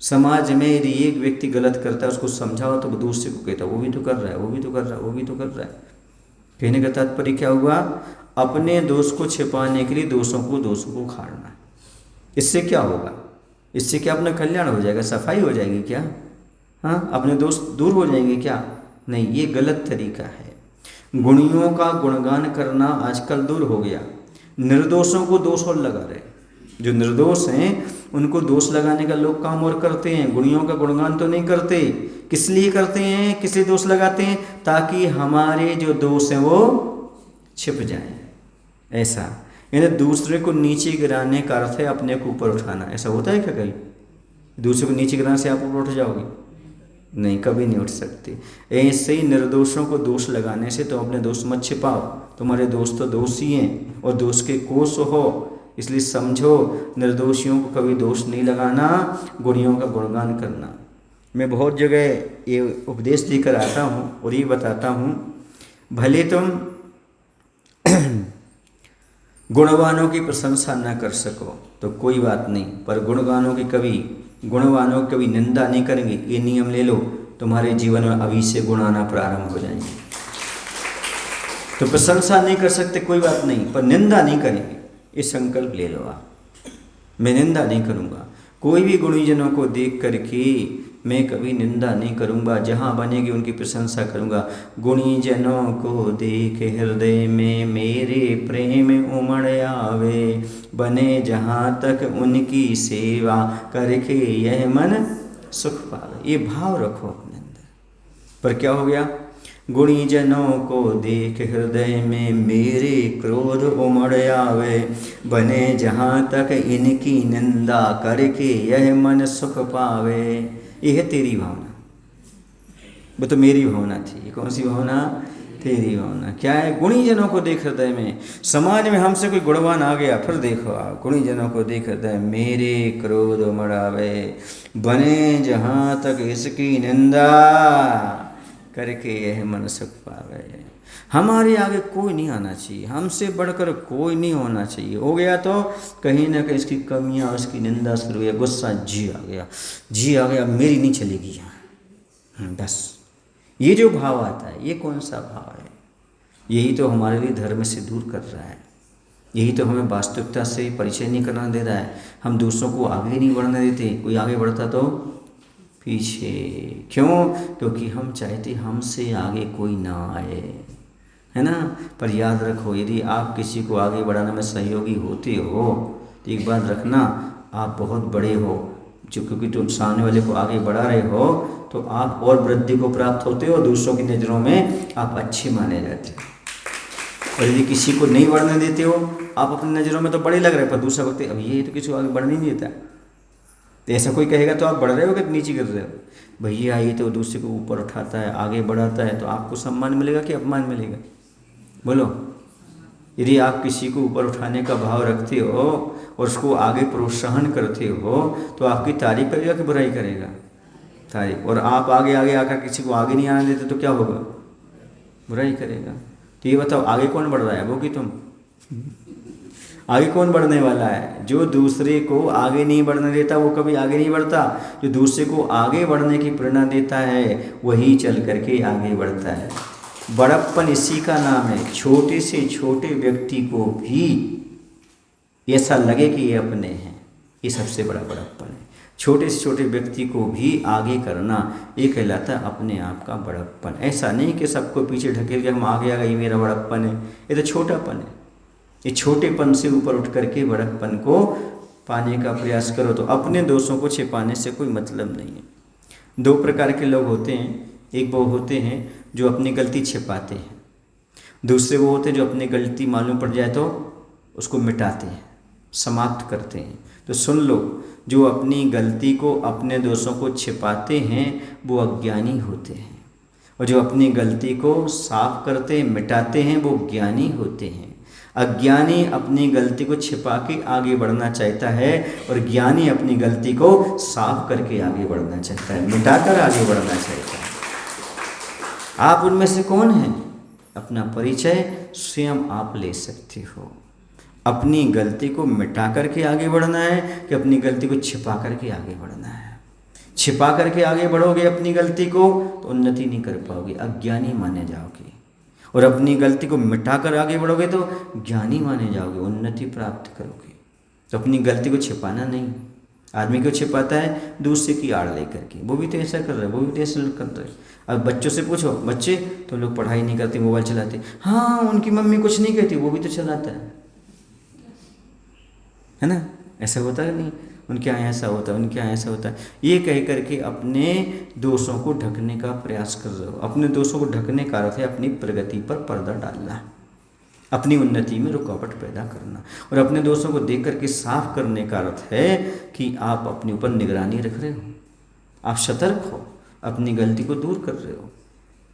समाज में यदि एक व्यक्ति गलत करता है, उसको समझाओ तो वो दूसरे को कहता है वो भी तो कर रहा है, वो भी तो कर रहा है, वो भी तो कर रहा है। कहने का तात्पर्य क्या हुआ? अपने दोष को छिपाने के लिए दोषों को खाड़ना। इससे क्या होगा? इससे क्या अपना कल्याण हो जाएगा? सफाई हो जाएगी क्या? हाँ, अपने दोष दूर हो जाएंगे क्या? नहीं, ये गलत तरीका है। गुणियों का गुणगान करना आजकल दूर हो गया। निर्दोषों को दोष और लगा रहे। जो निर्दोष हैं उनको दोष लगाने का लोग काम और करते हैं, गुणियों का गुणगान तो नहीं करते। किस लिए करते हैं? किस लिए दोष लगाते हैं? ताकि हमारे जो दोष हैं वो छिप जाएं। ऐसा यानी दूसरे को नीचे गिराने का अर्थ है अपने को ऊपर उठाना। ऐसा होता है क्या कहीं? दूसरे को नीचे गिराने से आप ऊपर उठ जाओगे? नहीं, कभी नहीं उठ सकते। ऐसे ही निर्दोषों को दोष लगाने से तुम अपने दोष मत छिपाओ। तुम्हारे दोस्त तो दोषी हैं और दोष के कोष हो, इसलिए समझो निर्दोषियों को कभी दोष नहीं लगाना, गुणियों का गुणगान करना। मैं बहुत जगह ये उपदेश देकर आता हूँ और ये बताता हूँ, भले तुम गुणवानों की प्रशंसा न कर सको तो कोई बात नहीं, पर गुणवानों की कभी निंदा नहीं करेंगे। ये नियम ले लो, तुम्हारे जीवन में अभी से गुण आना प्रारंभ हो जाएंगे। तो प्रशंसा नहीं कर सकते कोई बात नहीं, पर निंदा नहीं करेंगे, ये संकल्प ले लो आप। मैं निंदा नहीं करूँगा। कोई भी गुणीजनों को देख करके मैं कभी निंदा नहीं करूँगा, जहाँ बनेगी उनकी प्रशंसा करूँगा। गुणी जनों को देख हृदय में मेरे प्रेम उमड़ आवे, बने जहाँ तक उनकी सेवा करके यह मन सुख पावे। ये भाव रखो अपने अंदर। पर क्या हो गया, गुणी जनों को देख हृदय में मेरे क्रोध उमड़ आवे, बने जहाँ तक इनकी निंदा करके यह मन सुख पावे। यह है तेरी भावना, वो तो मेरी भावना थी। ये कौन सी भावना? तेरी भावना। क्या है? गुणी जनों को देख हृदय में। समाज में हमसे कोई गुणवान आ गया, फिर देखो आप, गुणी जनों को देख हृदय मेरे क्रोध उमड़ आवे, बने जहाँ तक इसकी निंदा करके यह मन सुख पावे। हमारे आगे कोई नहीं आना चाहिए, हमसे बढ़कर कोई नहीं होना चाहिए। हो गया तो कहीं ना कहीं इसकी कमियां, उसकी निंदा शुरू हुई, गुस्सा जी आ गया, मेरी नहीं चलेगी यहाँ। बस ये जो भाव आता है, ये कौन सा भाव है? यही तो हमारे लिए धर्म से दूर कर रहा है। यही तो हमें वास्तविकता से परिचय नहीं करना दे रहा है। हम दूसरों को आगे नहीं बढ़ने देते। कोई आगे बढ़ता तो पीछे। क्यों? क्योंकि हम चाहते हमसे आगे कोई ना आए, है ना। पर याद रखो, यदि आप किसी को आगे बढ़ाने में सहयोगी होते हो तो एक बात रखना, आप बहुत बड़े हो। जो क्योंकि तुम सामने वाले को आगे बढ़ा रहे हो तो आप और वृद्धि को प्राप्त होते हो, दूसरों की नज़रों में आप अच्छे माने जाते हो। और यदि किसी को नहीं बढ़ने देते हो, आप अपनी नज़रों में तो बड़े लग रहे हो, पर दूसरा वक्त अब ये तो किसी को आगे बढ़ने नहीं देता, तो ऐसा कोई कहेगा तो आप बढ़ रहे हो कि नीचे गिर रहे हो। भैया ये तो दूसरे को ऊपर उठाता है, आगे बढ़ाता है, तो आपको सम्मान मिलेगा कि अपमान मिलेगा? बोलो। यदि आप किसी को ऊपर उठाने का भाव रखते हो और उसको आगे प्रोत्साहन करते हो तो आपकी तारीफ करेगा कि बुराई करेगा? तारीफ। और आप आगे आकर किसी को आगे नहीं आने देते तो क्या होगा? बुराई करेगा। तो ये बताओ, आगे कौन बढ़ रहा है, वो कि तुम? आगे कौन बढ़ने वाला है? जो दूसरे को आगे नहीं बढ़ने देता वो कभी आगे नहीं बढ़ता। जो दूसरे को आगे बढ़ने की प्रेरणा देता है वही चल करके आगे बढ़ता है। बड़प्पन इसी का नाम है। छोटे से छोटे व्यक्ति को भी ऐसा लगे कि ये अपने हैं, ये सबसे बड़ा बड़प्पन है। छोटे से छोटे व्यक्ति को भी आगे करना, ये कहलाता है अपने आप का बड़प्पन। ऐसा नहीं कि सबको पीछे ढकेल के हम आगे आ गए, ये मेरा बड़प्पन है। ये तो छोटापन है। ये छोटेपन से ऊपर उठ करके बड़प्पन को पाने का प्रयास करो। तो अपने दोषों को छिपाने से कोई मतलब नहीं है। दो प्रकार के लोग होते हैं। एक वो होते हैं जो अपनी गलती छिपाते हैं, दूसरे वो होते हैं जो अपनी गलती मालूम पड़ जाए तो उसको मिटाते हैं, समाप्त करते हैं। तो सुन लो, जो अपनी गलती को, अपने दोषों को छिपाते हैं वो अज्ञानी होते हैं, और जो अपनी गलती को साफ करते, मिटाते हैं वो ज्ञानी होते हैं। अज्ञानी अपनी गलती को छिपा के आगे बढ़ना चाहता है और ज्ञानी अपनी गलती को साफ करके आगे बढ़ना चाहता है, मिटाकर आगे बढ़ना चाहता है। आप उनमें से कौन हैं? अपना परिचय स्वयं आप ले सकते हो। अपनी गलती को मिटा करके आगे बढ़ना है कि अपनी गलती को छिपा करके आगे बढ़ना है? छिपा करके आगे बढ़ोगे अपनी गलती को तो उन्नति नहीं कर पाओगे, अज्ञानी माने जाओगे। और अपनी गलती को मिटाकर आगे बढ़ोगे तो ज्ञानी माने जाओगे, उन्नति प्राप्त करोगे। तो अपनी गलती को छिपाना नहीं। आदमी को छिपाता है दूसरे की आड़ लेकर के, वो भी तो ऐसा कर रहा है, वो भी तो ऐसा कर रहा है। अब बच्चों से पूछो, बच्चे तो लोग पढ़ाई नहीं करते, मोबाइल चलाते। हाँ, उनकी मम्मी कुछ नहीं कहती, वो भी तो चलाता है ना। ऐसा होता है नहीं? उनके यहाँ ऐसा होता है, उनके यहाँ ऐसा होता है, ये कह करके अपने दोषों को ढकने का प्रयास कर रहे हो। अपने दोषों को ढकने का अर्थ है अपनी प्रगति पर पर्दा डालना, अपनी उन्नति में रुकावट पैदा करना। और अपने दोषों को देख करके साफ करने का अर्थ है कि आप अपने ऊपर निगरानी रख रहे हो, आप सतर्क हो, अपनी गलती को दूर कर रहे हो।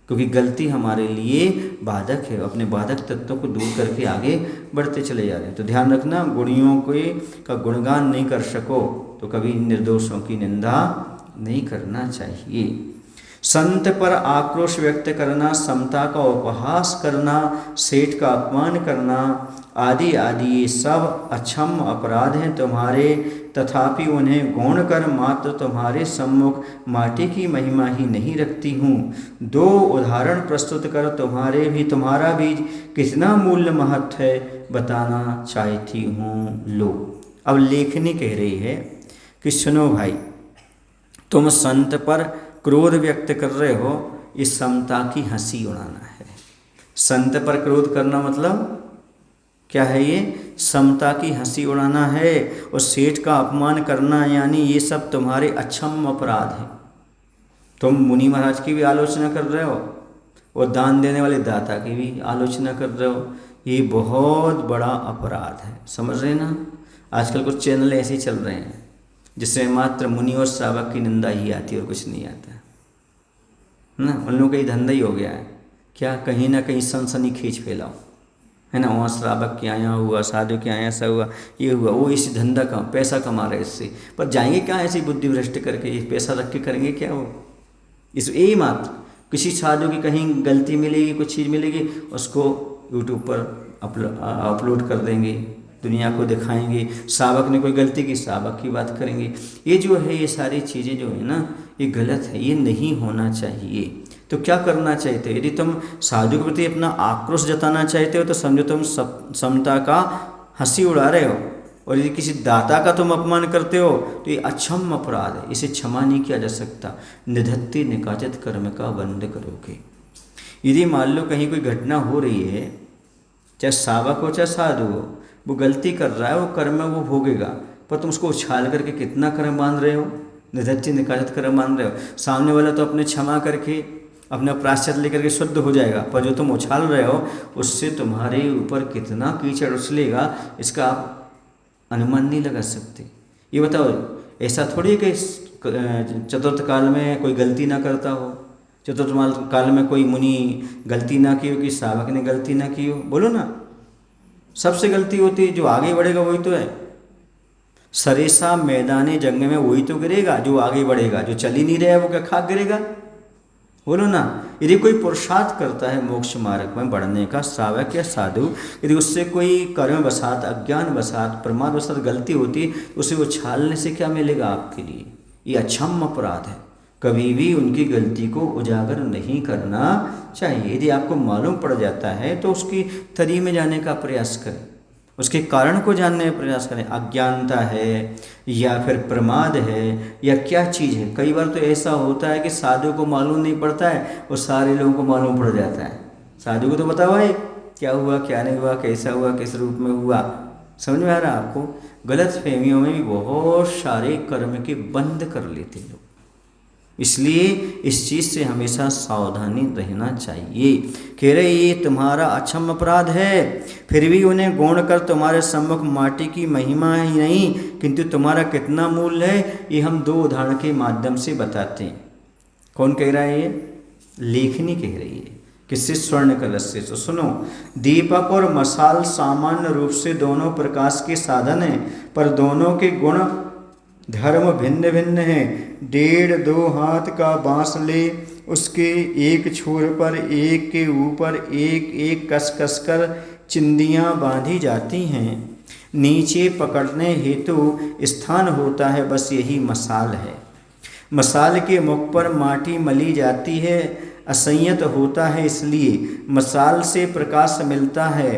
क्योंकि गलती हमारे लिए बाधक है, अपने बाधक तत्वों को दूर करके आगे बढ़ते चले जा रहे हैं। तो ध्यान रखना, गुणियों का गुणगान नहीं कर सको तो कभी निर्दोषों की निंदा नहीं करना चाहिए। संत पर आक्रोश व्यक्त करना, समता का उपहास करना, सेठ का अपमान करना आदि आदि ये सब अक्षम अपराध हैं तुम्हारे, तथापि उन्हें गौण कर मात्र तुम्हारे सम्मुख माटी की महिमा ही नहीं रखती हूँ। दो उदाहरण प्रस्तुत कर तुम्हारा भी कितना मूल्य महत्व है बताना चाहती हूँ। लो, अब लेखनी कह रही है कि सुनो भाई, तुम संत पर क्रोध व्यक्त कर रहे हो, ये समता की हंसी उड़ाना है। संत पर क्रोध करना मतलब क्या है? ये समता की हंसी उड़ाना है। और सेठ का अपमान करना, यानी ये सब तुम्हारे अक्षम अपराध हैं। तुम मुनि महाराज की भी आलोचना कर रहे हो और दान देने वाले दाता की भी आलोचना कर रहे हो। ये बहुत बड़ा अपराध है, समझ रहे ना? आजकल कुछ चैनल ऐसे ही चल रहे हैं जिसमें मात्र मुनि और श्रावक की निंदा ही आती है और कुछ नहीं आता ना। उन लोगों का ही धंधा ही हो गया है, क्या कहीं ना कहीं सनसनी खींच फैलाओ, है ना। वहाँ श्रावक के यहाँ हुआ, साधु के यहाँ ऐसा हुआ, ये हुआ, वो इसी धंधा का पैसा कमा रहे इससे। पर जाएंगे क्या ऐसी बुद्धि भ्रष्ट करके? ये पैसा रख के करेंगे क्या वो? इस यही मात्र किसी साधु की कहीं गलती मिलेगी, कुछ चीज़ मिलेगी, उसको यूट्यूब पर अपलोड कर देंगे, दुनिया को दिखाएंगे। श्रावक ने कोई गलती की, श्रावक की बात करेंगे। ये जो है, ये सारी चीज़ें जो है ना, ये गलत है, ये नहीं होना चाहिए। तो क्या करना चाहते हो? यदि तुम साधु के प्रति अपना आक्रोश जताना चाहते हो तो समझो तुम समता का हंसी उड़ा रहे हो। और यदि किसी दाता का तुम अपमान करते हो तो ये अक्षम अपराध है, इसे क्षमा नहीं किया जा सकता। निधत्ते निकाचित कर्म का बंद करोगे। यदि मान लो कहीं कोई घटना हो रही है, चाहे श्रावक हो चाहे साधु हो, वो गलती कर रहा है, वो कर्म वो भोगेगा, पर तुम उसको उछाल करके कितना कर्म बांध रहे हो? निधत्ते निकाचित कर्म बांध रहे हो। सामने वाला तो अपने क्षमा करके अपना प्रायश्चित लेकर के शुद्ध हो जाएगा, पर जो तुम उछाल रहे हो उससे तुम्हारे ऊपर कितना कीचड़ उछलेगा, इसका आप अनुमान नहीं लगा सकते। ये बताओ, ऐसा थोड़ी कि चतुर्थ काल में कोई गलती ना करता हो, चतुर्थ काल में कोई मुनि गलती ना की हो, कि श्रावक ने गलती ना की हो? बोलो ना, सबसे गलती होती है। जो आगे बढ़ेगा वही तो है। सरेसा मैदाने जंग में वही तो गिरेगा जो आगे बढ़ेगा। जो चल ही नहीं रहा है वो क्या खाक गिरेगा? बोलो ना। यदि कोई पुरुषार्थ करता है मोक्ष मार्ग में बढ़ने का, श्रावक या साधु, यदि उससे कोई कर्म वसात, अज्ञान वसात, प्रमाद वसात गलती होती, तो उसे वो छालने से क्या मिलेगा आपके लिए? ये अक्षम अपराध है। कभी भी उनकी गलती को उजागर नहीं करना चाहिए। यदि आपको मालूम पड़ जाता है तो उसकी तरी में जाने का प्रयास करें, उसके कारण को जानने का प्रयास करें। अज्ञानता है या फिर प्रमाद है या क्या चीज़ है। कई बार तो ऐसा होता है कि साधु को मालूम नहीं पड़ता है और सारे लोगों को मालूम पड़ जाता है। साधु को तो बताओ भाई क्या हुआ, क्या नहीं हुआ, कैसा हुआ, किस रूप में हुआ, समझ में आ रहा है आपको? गलत फहमियों में भी बहुत सारे कर्म के बंद कर लेते लोग। इसलिए इस चीज़ से हमेशा सावधानी रहना चाहिए। कह रहे ये तुम्हारा अक्षम अपराध है, फिर भी उन्हें गौण कर तुम्हारे सम्मुख माटी की महिमा ही नहीं किंतु तुम्हारा कितना मूल्य है, ये हम दो उदाहरण के माध्यम से बताते हैं। कौन कह रहा है? ये लेखनी कह रही है। किससे? स्वर्ण कलश से। तो सुनो, दीपक और मसाल सामान्य रूप से दोनों प्रकाश के साधन हैं, पर दोनों के गुण धर्म भिन्न भिन्न है। 1.5-2 हाथ का बांस ले, उसके एक छोर पर एक के ऊपर एक एक कस कस कर चिंदियाँ बांधी जाती हैं। नीचे पकड़ने हेतु स्थान होता है, बस यही मसाल है। मसाल के मुख पर माटी मली जाती है, असंयत होता है, इसलिए मसाल से प्रकाश मिलता है,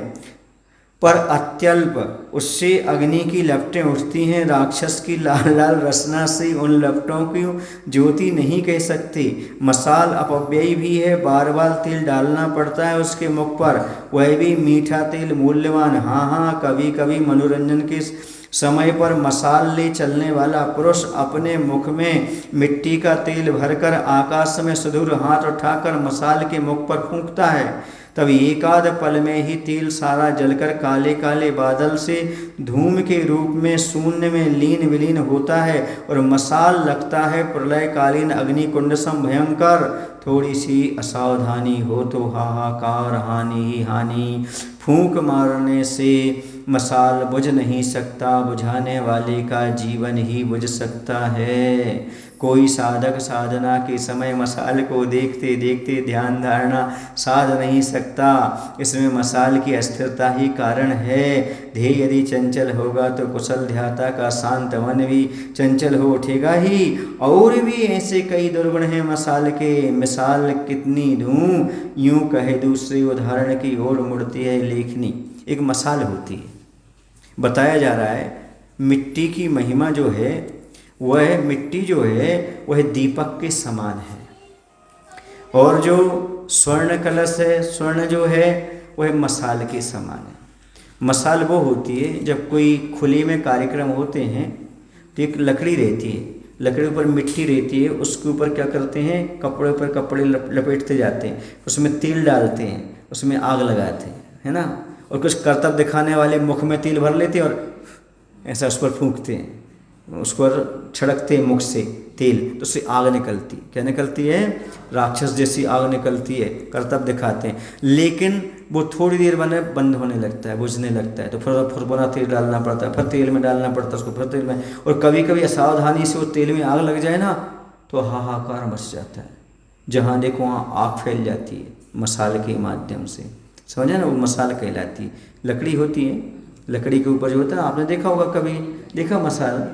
पर अत्यल्प। उससे अग्नि की लपटें उठती हैं। राक्षस की लाल लाल रसना से उन लपटों की ज्योति नहीं कह सकते। मसाल अपव्ययी भी है, बार बार तेल डालना पड़ता है उसके मुख पर, वह भी मीठा तेल, मूल्यवान। हाँ हाँ, कभी कभी मनोरंजन के समय पर मसाल ले चलने वाला पुरुष अपने मुख में मिट्टी का तेल भरकर आकाश में सुदूर हाथ उठाकर मसाल के मुख पर फूंकता है। तब एकाध पल में ही तेल सारा जलकर काले काले बादल से धूम के रूप में शून्य में लीन विलीन होता है और मसाल लगता है प्रलयकालीन अग्निकुंड सम भयंकर। थोड़ी सी असावधानी हो तो हाहाकार, हानि ही हानि। फूंक मारने से मसाल बुझ नहीं सकता, बुझाने वाले का जीवन ही बुझ सकता है। कोई साधक साधना के समय मसाल को देखते देखते ध्यान धारणा साध नहीं सकता। इसमें मसाल की अस्थिरता ही कारण है। ध्येय यदि चंचल होगा तो कुशल ध्याता का शांत मन भी चंचल हो उठेगा ही। और भी ऐसे कई दुर्गुण हैं मसाल के, मिसाल कितनी दूं, यूं कहे दूसरे उदाहरण की ओर मुड़ती है लेखनी। एक मसाल होती है, बताया जा रहा है मिट्टी की महिमा जो है वह मिट्टी जो है वह दीपक के समान है। और जो स्वर्ण कलश है, स्वर्ण जो है वह मसाल के समान है। मसाल वो होती है जब कोई खुले में कार्यक्रम होते हैं तो एक लकड़ी रहती है, लकड़ी ऊपर मिट्टी रहती है, उसके ऊपर क्या करते हैं, कपड़े पर कपड़े लपेटते जाते हैं, उसमें तेल डालते हैं, उसमें आग लगाते हैं, है ना। और कुछ करतब दिखाने वाले मुख में तेल भर लेते हैं और ऐसा उस पर फूंकते हैं, उस पर छिड़कते हैं मुख से तेल, तो उससे आग निकलती, क्या निकलती है, राक्षस जैसी आग निकलती है, करतब दिखाते हैं। लेकिन वो थोड़ी देर बंद होने लगता है, बुझने लगता है, तो फिर पुनः तेल डालना पड़ता है, फिर तेल में डालना पड़ता है उसको, फिर तेल में। और कभी कभी असावधानी से वो तेल में आग लग जाए ना तो हाहाकार मच जाता है, जहाँ देखो वहाँ आग फैल जाती है मसाल के माध्यम से, समझा ना। वो मसाल कहलाती है, लकड़ी होती है, लकड़ी के ऊपर जो होता है, आपने देखा होगा, कभी देखा मसाल,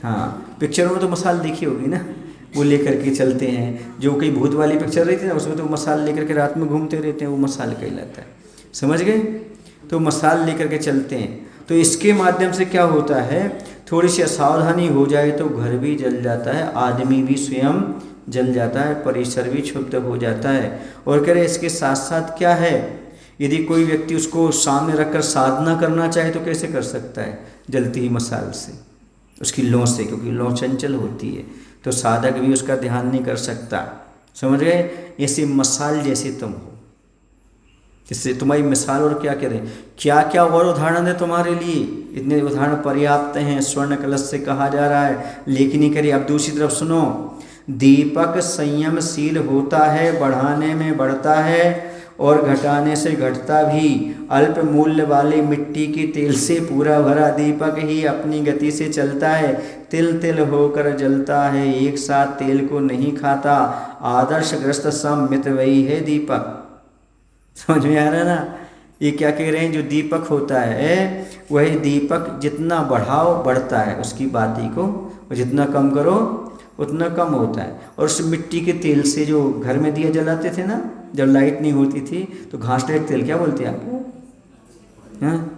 हाँ पिक्चरों में तो मसाल देखी होगी ना, वो लेकर के चलते हैं, जो कई भूत वाली पिक्चर रहती है ना उसमें तो मसाल लेकर के रात में घूमते रहते हैं, वो मसाल कहलाता है, समझ गए। तो मसाल लेकर के चलते हैं, तो इसके माध्यम से क्या होता है, थोड़ी सी असावधानी हो जाए तो घर भी जल जाता है, आदमी भी स्वयं जल जाता है, परिसर भी क्षुब्ध हो जाता है। और कह रहे इसके साथ साथ क्या है, यदि कोई व्यक्ति उसको सामने रखकर साधना करना चाहे तो कैसे कर सकता है, जलती ही मसाल से, उसकी लौ से, क्योंकि लौ चंचल होती है, तो साधक भी उसका ध्यान नहीं कर सकता, समझ गए। ऐसे मसाल जैसे तुम हो, इससे तुम्हारी मिसाल और क्या करें, क्या क्या और उदाहरण है तुम्हारे लिए, इतने उदाहरण पर्याप्त हैं। स्वर्ण कलश से कहा जा रहा है, लेकिन ही करिए। अब दूसरी तरफ सुनो, दीपक संयमशील होता है, बढ़ाने में बढ़ता है और घटाने से घटता भी। अल्प मूल्य वाले मिट्टी के तेल से पूरा भरा दीपक ही अपनी गति से चलता है, तिल तिल होकर जलता है, एक साथ तेल को नहीं खाता। आदर्शग्रस्त सम्मित वही है दीपक। समझ में आ रहा है ना, ये क्या कह रहे हैं, जो दीपक होता है वही दीपक जितना बढ़ाओ बढ़ता है उसकी बाती को, और जितना कम करो उतना कम होता है। और उस मिट्टी के तेल से जो घर में दिया जलाते थे ना, जब लाइट नहीं होती थी, तो घासलेट तेल, क्या बोलते हैं आप, हाँ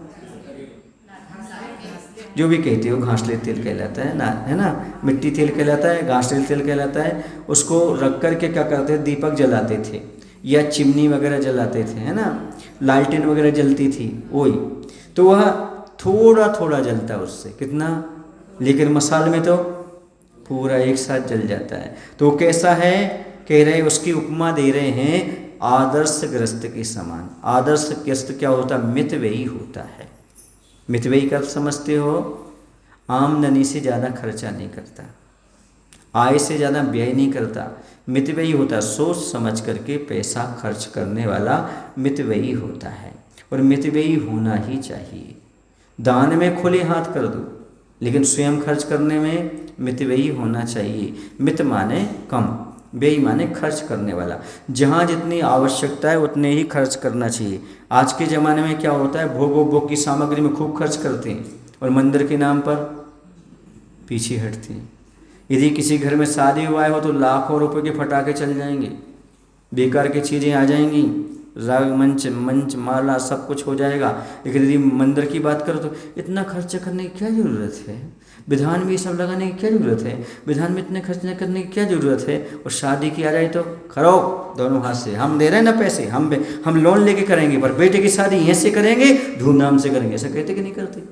जो भी कहते हो, घासलेट तेल कहलाता है ना, है ना, मिट्टी तेल कहलाता है, घासलेट तेल कहलाता है। उसको रख कर के क्या करते थे, दीपक जलाते थे या चिमनी वगैरह जलाते थे, है ना, लालटेन वगैरह जलती थी वही, तो वह थोड़ा थोड़ा जलता है उससे, कितना, लेकिन मसाल में तो पूरा एक साथ जल जाता है। तो कैसा है, कह रहे उसकी उपमा दे रहे हैं आदर्शग्रस्त के समान। आदर्शग्रस्त क्या होता है, मितव्ययी होता है। मितव्ययी कब समझते हो, आमदनी से ज़्यादा खर्चा नहीं करता, आय से ज़्यादा व्यय नहीं करता, मितव्ययी होता है, सोच समझ करके पैसा खर्च करने वाला मितव्ययी होता है। और मितव्ययी होना ही चाहिए। दान में खुले हाथ कर दो, लेकिन स्वयं खर्च करने में मितव्ययी होना चाहिए। मित माने कम, व्यय माने खर्च करने वाला। जहाँ जितनी आवश्यकता है उतने ही खर्च करना चाहिए। आज के ज़माने में क्या होता है, भोग की सामग्री में खूब खर्च करते हैं और मंदिर के नाम पर पीछे हटते हैं। यदि किसी घर में शादी हुआ हो तो लाखों रुपए के फटाके चल जाएंगे, बेकार की चीज़ें आ जाएंगी, राग मंच माला सब कुछ हो जाएगा। लेकिन यदि मंदिर की बात करो तो इतना खर्च करने की क्या ज़रूरत है, विधान में ये सब लगाने की क्या ज़रूरत है, विधान में इतने खर्च करने की क्या ज़रूरत है। और शादी की आ जाए तो करो दोनों हाथ से, हम दे रहे हैं ना पैसे, हम लोन लेके करेंगे, पर बेटे की शादी ऐसे करेंगे, धूमधाम से करेंगे, ऐसा कहते कि नहीं करते।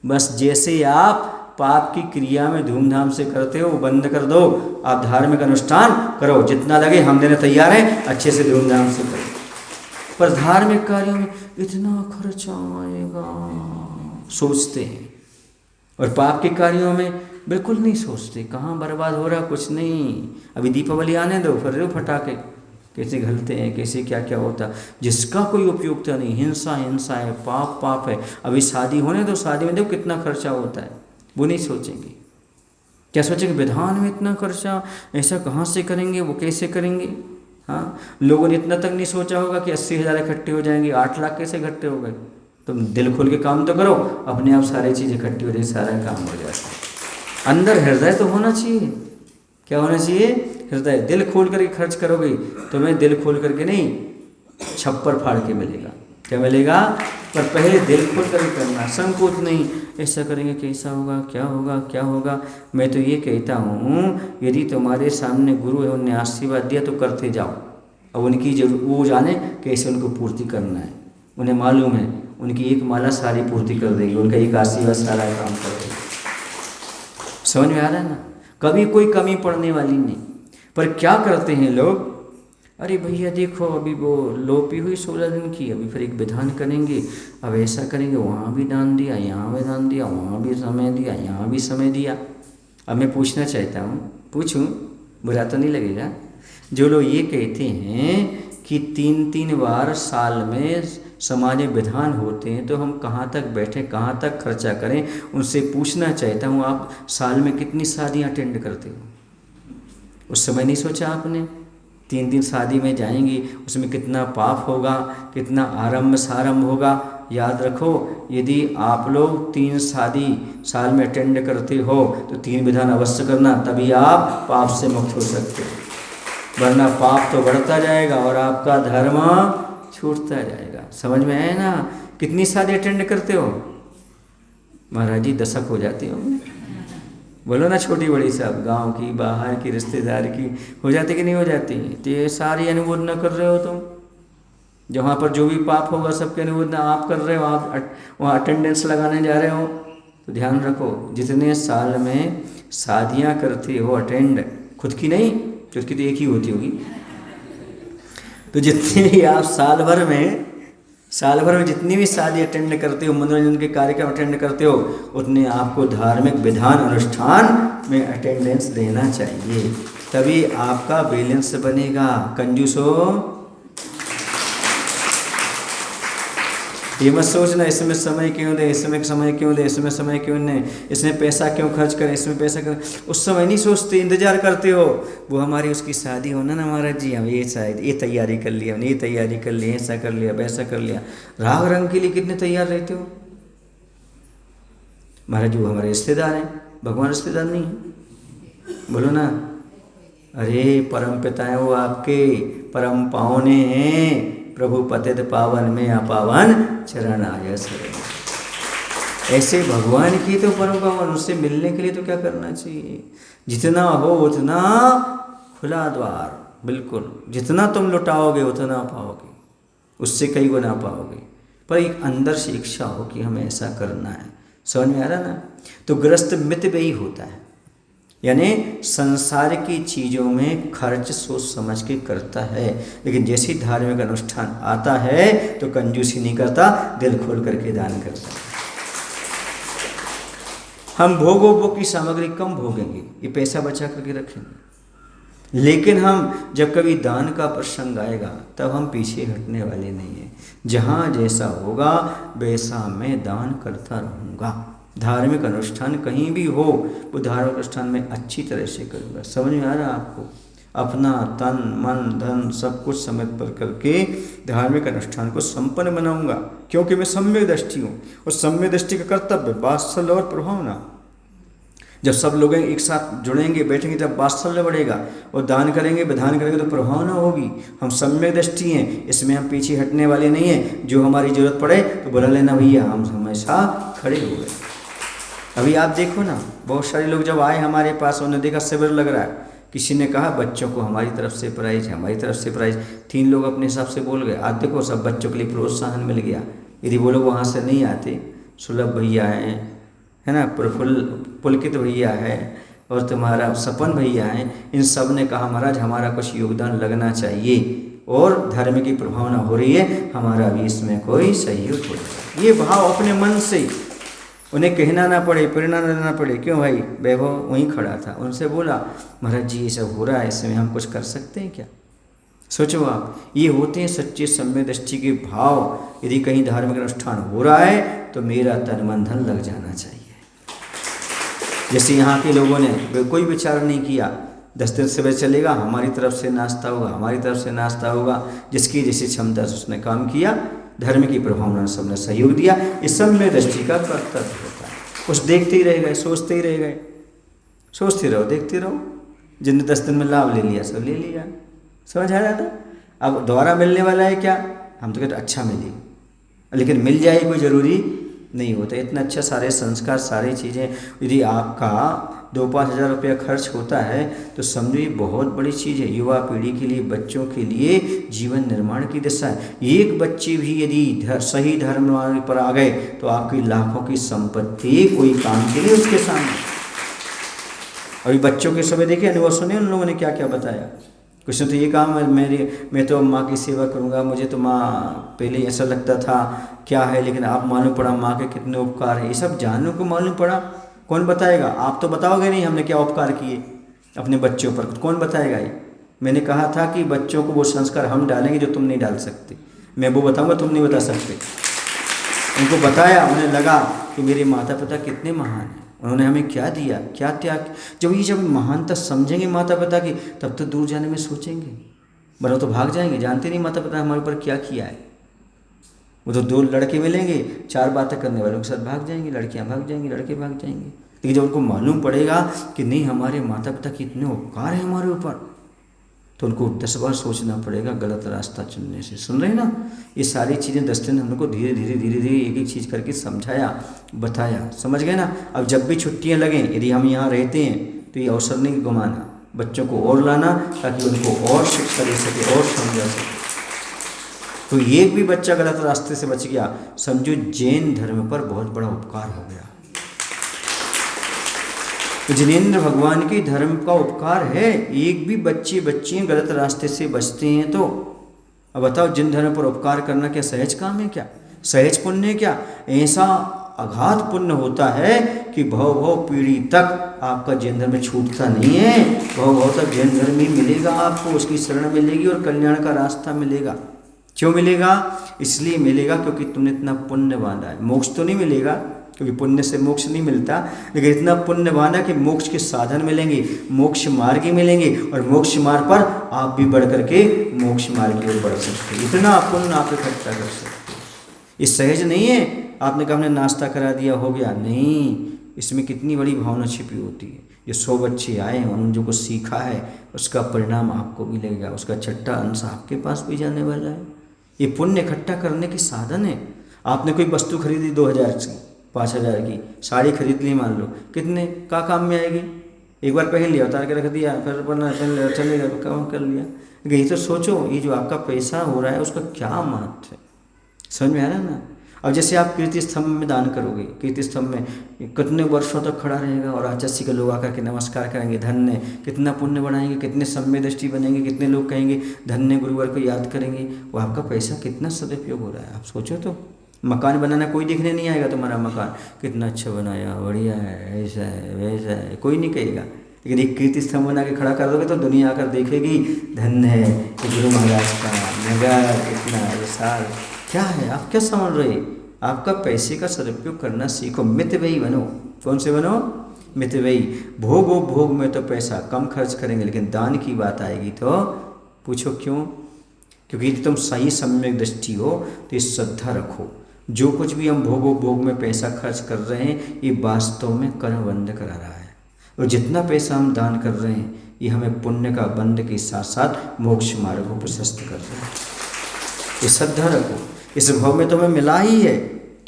बस जैसे आप पाप की क्रिया में धूमधाम से करते हो वो बंद कर दो, आप धार्मिक अनुष्ठान करो, जितना लगे हम देने तैयार हैं, अच्छे से धूमधाम से करो। पर धार्मिक कार्यों में इतना खर्चा आएगा सोचते हैं, और पाप के कार्यों में बिल्कुल नहीं सोचते, कहाँ बर्बाद हो रहा कुछ नहीं। अभी दीपावली आने दो, फिर वो फटाके कैसे घलते हैं, कैसे क्या क्या होता, जिसका कोई उपयोगिता नहीं। हिंसा हिंसा है, पाप पाप है। अभी शादी होने दो, शादी में देखो कितना खर्चा होता है, वो नहीं सोचेंगे। क्या सोचेंगे, विधान में इतना खर्चा, ऐसा कहाँ से करेंगे, वो कैसे करेंगे। हाँ, लोगों ने इतना तक नहीं सोचा होगा कि 80,000 इकट्ठे हो जाएंगे, 8 लाख कैसे इकट्ठे हो गए। तुम दिल खोल के काम तो करो, अपने आप सारी चीज़ इकट्ठी हो जाए, सारा काम हो जाता है। अंदर हृदय तो होना चाहिए। क्या होना चाहिए, हृदय। दिल खोल करके खर्च करोगे, तुम्हें दिल खोल करके नहीं, छप्पर फाड़ के मिलेगा। क्या मिलेगा? पर पहले दिल खोल कर करना, संकोच नहीं। ऐसा करेंगे कैसा होगा, क्या होगा, क्या होगा। मैं तो ये कहता हूँ, यदि तुम्हारे सामने गुरु है, उन्हें आशीर्वाद दिया तो करते जाओ। अब उनकी जरूर वो जाने कैसे उनको पूर्ति करना है, उन्हें मालूम है उनकी एक माला सारी पूर्ति कर देगी, उनका एक आशीर्वाद सारा काम कर देगी। समझ में आ रहा है ना? कभी कोई कमी पड़ने वाली नहीं। पर क्या करते हैं लोग, अरे भैया देखो अभी वो लोपी हुई 16 दिन की, अभी फिर एक विधान करेंगे, अब ऐसा करेंगे, वहाँ भी दान दिया, यहाँ भी दान दिया, वहाँ भी समय दिया, यहाँ भी समय दिया। अब मैं पूछना चाहता हूँ, पूछूँ? बुरा तो नहीं लगेगा? जो लोग ये कहते हैं कि 3-3 बार साल में समाज में विधान होते हैं, तो हम कहाँ तक बैठें, कहाँ तक खर्चा करें, उनसे पूछना चाहता हूँ, आप साल में कितनी शादियाँ अटेंड करते हो? उस समय नहीं सोचा आपने? 3 शादी में जाएंगी, उसमें कितना पाप होगा, कितना आरंभ सारंभ होगा। याद रखो, यदि आप लोग 3 शादी साल में अटेंड करते हो तो 3 विधान अवश्य करना, तभी आप पाप से मुक्त हो सकते हो, वरना पाप तो बढ़ता जाएगा और आपका धर्म छूटता जाएगा। समझ में आया ना? कितनी शादी अटेंड करते हो? महाराज जी 10 हो जाती होंगी, बोलो ना, छोटी बड़ी सब, गांव की, बाहर की, रिश्तेदार की हो जाती कि नहीं हो जाती? तो ये सारी अनुमोदना कर रहे हो तुम, जहाँ पर जो भी पाप होगा सबके अनुमोदना आप कर रहे हो, आप वहाँ अटेंडेंस लगाने जा रहे हो। तो ध्यान रखो, जितने साल में शादियाँ करते हो अटेंड, खुद की नहीं, खुद की तो एक ही होती होगी, तो जितनी भी आप साल भर में जितनी भी शादी अटेंड करते हो, मनोरंजन के कार्यक्रम अटेंड करते हो, उतने आपको धार्मिक विधान अनुष्ठान में अटेंडेंस देना चाहिए, तभी आपका बैलेंस बनेगा। कंजूसो ये मत सोचना इसमें समय क्यों दे, इसमें समय क्यों दे, इसमें समय क्यों नहीं, इसमें पैसा क्यों खर्च करें, इसमें पैसा करें, उस समय नहीं सोचते, इंतजार करते हो वो हमारी उसकी शादी होना ना महाराज जी, हम ये शायद ये तैयारी कर लिया, हमने ये तैयारी कर ली, ऐसा कर लिया, वैसा कर लिया। राग रंग के लिए कितने तैयार रहते हो महाराज जी? वो हमारे रिश्तेदार हैं, भगवान रिश्तेदार नहीं है, बोलो ना। अरे परम पिता है वो, आपके परम पावने हैं, प्रभु पतित पावन में अपावन चरण आय शरण। ऐसे भगवान की तो परम पावन, उससे मिलने के लिए तो क्या करना चाहिए? जितना हो उतना खुला द्वार, बिल्कुल, जितना तुम लुटाओगे उतना पाओगे, उससे कई गुना पाओगे, पर एक अंदर से इच्छा हो कि हमें ऐसा करना है। समझ में आ रहा ना? तो गृहस्थ मितव्ययी होता है, यानी संसार की चीज़ों में खर्च सोच समझ के करता है, लेकिन जैसे ही धार्मिक अनुष्ठान आता है तो कंजूसी नहीं करता, दिल खोल करके दान करता है। हम भोगों की सामग्री कम भोगेंगे, ये पैसा बचा करके रखेंगे, लेकिन हम जब कभी दान का प्रसंग आएगा तब हम पीछे हटने वाले नहीं हैं। जहाँ जैसा होगा वैसा मैं दान करता रहूँगा। धार्मिक अनुष्ठान कहीं भी हो, वो धार्मिक अनुष्ठान में अच्छी तरह से करूँगा। समझ में आ रहा है आपको? अपना तन मन धन सब कुछ समय पर करके धार्मिक अनुष्ठान को संपन्न बनाऊंगा, क्योंकि मैं सम्यक दृष्टि हूँ, और सम्यक दृष्टि का कर्तव्य वात्सल्य और प्रभावना। जब सब लोग एक साथ जुड़ेंगे, बैठेंगे, तब वात्सल्य बढ़ेगा, और दान करेंगे, विधान करेंगे तो प्रभावना होगी। हम सम्यक दृष्टि हैं, इसमें हम पीछे हटने वाले नहीं हैं। जो हमारी जरूरत पड़े तो बुला लेना भैया, हम हमेशा खड़े हो गए। अभी आप देखो ना, बहुत सारे लोग जब आए हमारे पास, उन्होंने देखा शिविर लग रहा है, किसी ने कहा बच्चों को हमारी तरफ से प्राइज है, हमारी तरफ से प्राइज। 3 लोग अपने हिसाब से बोल गए। आज देखो सब बच्चों के लिए प्रोत्साहन मिल गया। यदि वो लोग वहाँ से नहीं आते, सुलभ भैया हैं, है ना, पुलकित भैया है, और तुम्हारा सपन भैया हैं, इन सब ने कहा महाराज हमारा कुछ योगदान लगना चाहिए, और धर्म की प्रभावना हो रही है, हमारा भी इसमें कोई सहयोग हो रहा है। ये भाव अपने मन से, उन्हें कहना ना पड़े, प्रेरणा देना पड़े। क्यों भाई? वैभव वहीं खड़ा था, उनसे बोला महाराज जी ये सब हो रहा है, इसमें हम कुछ कर सकते हैं क्या? सोचो आप, ये होते हैं सच्चे सम्यक दृष्टि के भाव। यदि कहीं धार्मिक अनुष्ठान हो रहा है तो मेरा तन मन धन लग जाना चाहिए। जैसे यहाँ के लोगों ने कोई विचार नहीं किया, 10 दिन से चलेगा, हमारी तरफ से नाश्ता होगा, हमारी तरफ से नाश्ता होगा, जिसकी जैसी क्षमता से उसने काम किया, धर्म की प्रभावना सबने सहयोग दिया। इस सब में दृष्टि का कर्तव्य होता है। कुछ देखते ही रह गए, सोचते ही रह गए, सोचते रहो, देखते रहो। जिनने 10 दिन में लाभ ले लिया सब ले लिया। समझ आ रहा था? अब दोबारा मिलने वाला है क्या? हम तो कहते अच्छा मिली, लेकिन मिल जाए कोई ज़रूरी नहीं होता। इतना अच्छा सारे संस्कार सारी चीज़ें, यदि आपका 2-5 हज़ार रुपया खर्च होता है तो समझो ये बहुत बड़ी चीज़ है। युवा पीढ़ी के लिए, बच्चों के लिए जीवन निर्माण की दिशा है। एक बच्चे भी यदि सही धर्म पर आ गए तो आपकी लाखों की संपत्ति कोई काम के लिए उसके सामने। अभी बच्चों के समय देखिए अनुभव सुने उन लोगों ने क्या क्या बताया। कुछ ने तो ये कहा मैं तो माँ की सेवा करूँगा, मुझे तो माँ पहले ऐसा लगता था क्या है, लेकिन आप मालूम पड़ा माँ के कितने उपकार है। ये सब जानने को मालूम पड़ा। कौन बताएगा? आप तो बताओगे नहीं हमने क्या उपकार किए अपने बच्चों पर, कौन बताएगा ये? मैंने कहा था कि बच्चों को वो संस्कार हम डालेंगे जो तुम नहीं डाल सकते। मैं वो बताऊँगा, तुम नहीं बता सकते। उनको बताया, उन्हें लगा कि मेरे माता पिता कितने महान हैं, उन्होंने हमें क्या दिया, क्या त्याग। जब महानता समझेंगे माता पिता की, तब तो दूर जाने में सोचेंगे, वरना तो भाग जाएंगे। जानते नहीं माता पिता हमारे ऊपर क्या किया है। वो तो 2 लड़के मिलेंगे, 4 बातें करने वालों के साथ भाग जाएंगे, लड़कियां भाग जाएंगी, लड़के भाग जाएंगे। लेकिन जब उनको मालूम पड़ेगा कि नहीं हमारे माता पिता के इतने उपकार हैं हमारे ऊपर, तो उनको 10 बार सोचना पड़ेगा गलत रास्ता चुनने से। सुन रहे हैं ना? ये सारी चीज़ें 10 दिन हम लोग को धीरे धीरे एक एक चीज़ करके समझाया, बताया। समझ गए ना? अब जब भी छुट्टियां लगें, यदि हम यहाँ रहते हैं तो ये अवसर नहीं गंवाना, बच्चों को और लाना ताकि उनको और शिक्षा दे सके और समझा सके। तो एक भी बच्चा गलत रास्ते से बच गया, समझो जैन धर्म पर बहुत बड़ा उपकार हो गया। तो जिनेंद्र भगवान के धर्म का उपकार है। एक भी बच्चियाँ गलत रास्ते से बचते हैं तो अब बताओ, जिन धर्म पर उपकार करना क्या सहज काम है? क्या सहज पुण्य है? क्या ऐसा अगाध पुण्य होता है कि भव पीढ़ी तक आपका जैन धर्म छूटता नहीं है। भव तक जैन धर्म ही मिलेगा आपको, उसकी शरण मिलेगी और कल्याण का रास्ता मिलेगा। क्यों मिलेगा? इसलिए मिलेगा क्योंकि तुमने इतना पुण्य बांधा है। मोक्ष तो नहीं मिलेगा क्योंकि पुण्य से मोक्ष नहीं मिलता, लेकिन इतना पुण्य बांधा कि मोक्ष के साधन मिलेंगे, मोक्ष मार्ग ही मिलेंगे, और मोक्ष मार्ग पर आप भी बढ़ करके मोक्ष मार्ग की ओर बढ़ सकते हैं। इतना पुण्य आप इकट्ठा कर सकते हैं। ये सहज नहीं है। आपने कहा हमने नाश्ता करा दिया हो गया, नहीं। इसमें कितनी बड़ी भावना छिपी होती है। ये 100 बच्चे आए, उन्होंने जो कुछ सीखा है उसका परिणाम आपको भी लगेगा, उसका छठा अंश आपके पास भी जाने वाला है। ये पुण्य इकट्ठा करने के साधन है। आपने कोई वस्तु खरीदी 2000 की, 5000 की साड़ी खरीद ली, मान लो, कितने का काम में आएगी? एक बार पहन लिया, उतार के रख दिया, फिर चलेगा तो काम कर लिया। यही तो सोचो, ये जो आपका पैसा हो रहा है उसका क्या महत्व है। समझ में आ रहा है ना? अब जैसे आप कीर्ति स्तंभ में दान करोगे, कीर्ति स्तंभ में कितने वर्षों तक खड़ा रहेगा और आचस्य के लोग आकर के नमस्कार करेंगे, धन्य, कितना पुण्य बढ़ाएंगे, कितने सम्य दृष्टि बनेंगे, कितने लोग कहेंगे धन्य गुरुवर को याद करेंगे। वो आपका पैसा कितना सदुपयोग हो रहा है, आप सोचो तो। मकान बनाना कोई देखने नहीं आएगा, तुम्हारा मकान कितना अच्छा बनाया, बढ़िया है, ऐसा है वैसा है, कोई नहीं कहेगा। लेकिन एक कीर्ति स्तंभ बना के खड़ा कर दोगे तो दुनिया आकर देखेगी, धन्य है गुरु महाराज का नगर, कितना विशाल। क्या है, आप क्या समझ रहे? आपका पैसे का सदुपयोग करना सीखो, मितव्ययी बनो। कौन से बनो? मितव्ययी। भोग में तो पैसा कम खर्च करेंगे, लेकिन दान की बात आएगी तो पूछो क्यों? क्योंकि यदि तुम सही सम्यक दृष्टि हो तो ये श्रद्धा रखो, जो कुछ भी हम भोग में पैसा खर्च कर रहे हैं ये वास्तव में कर्म बंध करा रहा है, और जितना पैसा हम दान कर रहे हैं ये हमें पुण्य का बंध के साथ साथ मोक्ष मार्ग को प्रशस्त कर रहा है। ये श्रद्धा रखो। इस भोग में तो हमें मिला ही है,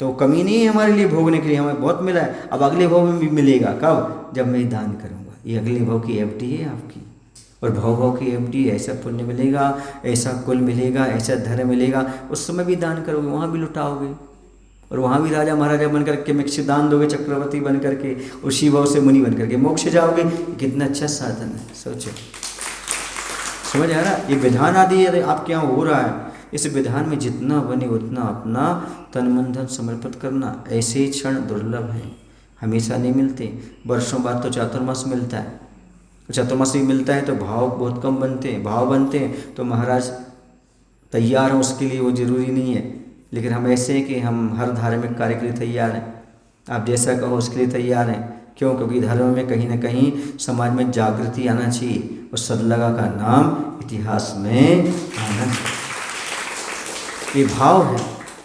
तो कमी नहीं है हमारे लिए भोगने के लिए, हमें बहुत मिला है। अब अगले भोग में भी मिलेगा, कब? जब मैं दान करूँगा। ये अगले भोग की एफडी है आपकी, और भव की एफडी। ऐसा पुण्य मिलेगा, ऐसा कुल मिलेगा, ऐसा धर्म मिलेगा, उस समय भी दान करोगे, वहाँ भी लुटाओगे, और वहाँ भी राजा महाराजा बन करके मिक्ष दान दोगे, चक्रवर्ती बन करके, उसी भाव से मुनि बन करके मोक्ष जाओगे। कितना अच्छा साधन है, सोचो। समझ आ रहा? ये विधान आदि आपके यहाँ हो रहा है, इस विधान में जितना बने उतना अपना तन मन धन समर्पित करना। ऐसे ही क्षण दुर्लभ हैं, हमेशा नहीं मिलते। वर्षों बाद तो चातुर्मास मिलता है, चतुर्मासी मिलता है तो भाव बहुत कम बनते हैं। भाव बनते हैं तो महाराज तैयार हैं उसके लिए, वो जरूरी नहीं है। लेकिन हम ऐसे हैं कि हम हर धार्मिक कार्य के लिए तैयार हैं। आप जैसा कहो उसके लिए तैयार हैं। क्यों? क्योंकि धर्म में कहीं ना कहीं समाज में जागृति आना चाहिए, और सदलगा का नाम इतिहास में आना चाहिए। ये भाव है,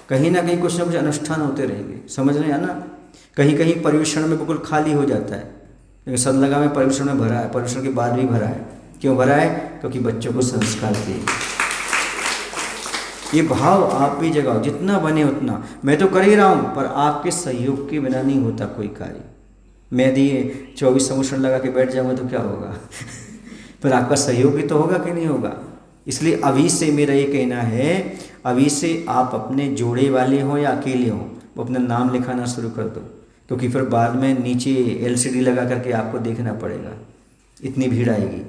कहीं ना कहीं कुछ ना कुछ अनुष्ठान होते रहेंगे। समझ रहे हैं ना? कहीं कहीं पर्यूषण में बिल्कुल खाली हो जाता है, लेकिन सदलगा में पर्यूषण में भरा है, पर्यूषण के बाद भी भरा है। क्यों भरा है? क्योंकि बच्चों को संस्कार दिए। ये भाव आप भी जगाओ, जितना बने उतना। मैं तो कर ही रहा हूँ, पर आपके सहयोग के बिना नहीं होता कोई कार्य। मैं यदि 24 सम्मोहन लगा के बैठ जाऊँगा तो क्या होगा? पर आपका सहयोग भी तो होगा कि नहीं होगा? इसलिए अभी से मेरा ये कहना है, अभी से आप अपने जोड़े वाले हों या अकेले हों, वो अपना नाम लिखाना शुरू कर दो, क्योंकि फिर बाद में नीचे LCD लगा करके आपको देखना पड़ेगा, इतनी भीड़ आएगी।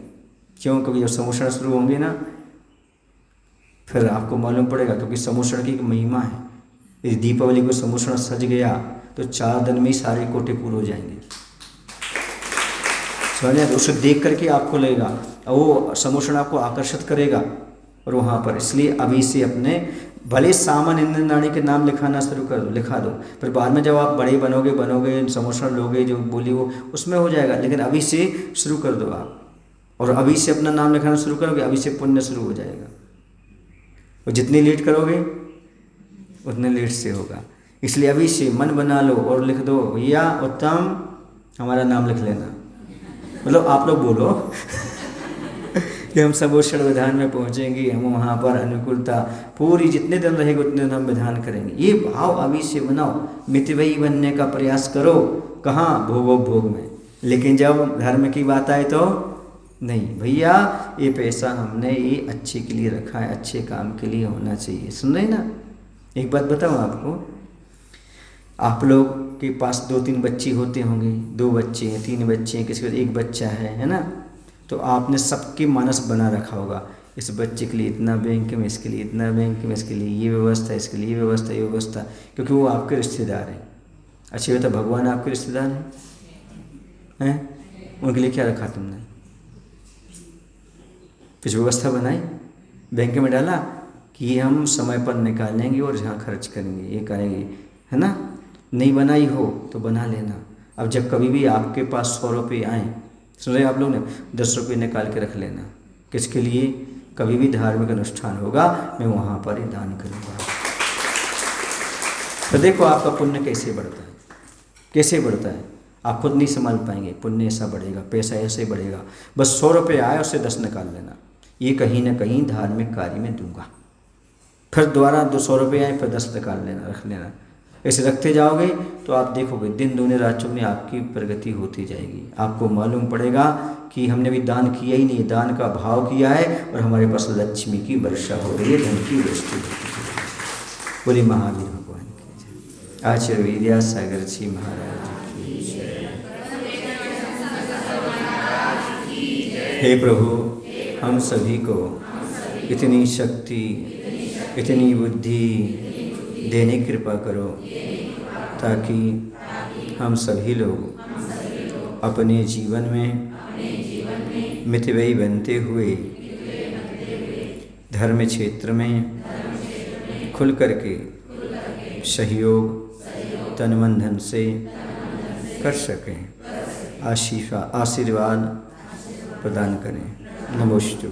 क्यों? क्योंकि जब सम्मोहन शुरू होंगे ना, फिर आपको मालूम पड़ेगा, क्योंकि सम्मोहन की एक महिमा है। यदि दीपावली को सम्मोहन सज गया तो 4 दिन में ही सारे कोटे पूरे हो जाएंगे। समझ आए? उसे देख करके आपको लगेगा, वो सम्मोहन आपको आकर्षित करेगा। और वहाँ पर इसलिए अभी से अपने भले सामान इंद्र नाड़ी के नाम लिखाना शुरू कर दो, लिखा दो, फिर बाद में जब आप बड़े बनोगे सम्मोहन लोगे, जो बोली वो उसमें हो जाएगा, लेकिन अभी से शुरू कर दो आप। और अभी से अपना नाम लिखाना शुरू करोगे, अभी से पुण्य शुरू हो जाएगा। और जितनी लेट करोगे उतने लेट से होगा। इसलिए अभी से मन बना लो और लिख दो, भैया उत्तम हमारा नाम लिख लेना। मतलब आप लोग बोलो कि हम सम्मोहन विधान में पहुँचेंगे, हम वहाँ पर अनुकूलता पूरी जितने दिन रहेगा उतने दिन हम विधान करेंगे। ये भाव अभी से बनाओ, मितव्ययी बनने का प्रयास करो। कहाँ? भोग में। लेकिन जब धर्म की बात आए तो नहीं, भैया ये पैसा हमने ये अच्छे के लिए रखा है, अच्छे काम के लिए होना चाहिए। सुन रहे ना? एक बात बताऊँ आपको, आप लोग के पास 2-3 बच्चे होते होंगे, 2 बच्चे हैं, 3 बच्चे हैं, किसी के 1 बच्चा है ना? तो आपने सबके मानस बना रखा होगा, इस बच्चे के लिए इतना बैंक में, इसके लिए इतना बैंक में, इसके लिए ये व्यवस्था, इसके लिए ये व्यवस्था, ये व्यवस्था, क्योंकि वो आपके रिश्तेदार हैं। अच्छी बात है, भगवान आपके रिश्तेदार हैं? उनके लिए क्या रखा तुमने? कुछ व्यवस्था बनाई, बैंक में डाला कि हम समय पर निकालेंगे और जहाँ खर्च करेंगे ये करेंगे, है ना? नहीं बनाई हो तो बना लेना। अब जब कभी भी आपके पास 100 रुपये आए, सुन रहे आप लोग ने, 10 रुपये निकाल के रख लेना। किसके लिए? कभी भी धार्मिक अनुष्ठान होगा मैं वहाँ पर ही दान करूँगा। तो देखो आपका पुण्य कैसे बढ़ता है, कैसे बढ़ता है। आप खुद नहीं संभाल पाएंगे, पुण्य ऐसा बढ़ेगा, पैसा ऐसे बढ़ेगा। बस 100 रुपये आए उससे 10 निकाल लेना, ये कहीं ना कहीं धार्मिक कार्य में दूंगा। फिर दोबारा 200 रुपये आए, फिर 10 निकाल लेना, रख लेना। ऐसे रखते जाओगे तो आप देखोगे दिन दूने रात चौगुनी आपकी प्रगति होती जाएगी। आपको मालूम पड़ेगा कि हमने भी दान किया ही नहीं, दान का भाव किया है और हमारे पास लक्ष्मी की वर्षा हो रही है, धन की वृष्टि होती है। बोले महावीर भगवान की जय। आचार्य विद्यासागर जी महाराज की। हे प्रभु, हम सभी को इतनी शक्ति, इतनी बुद्धि देने की कृपा करो, ताकि हम सभी लोग अपने जीवन में मितव्ययी बनते हुए धर्म क्षेत्र में खुल करके सहयोग तन मन धन से कर सकें। आशीर्वाद प्रदान करें। नमोस्तु।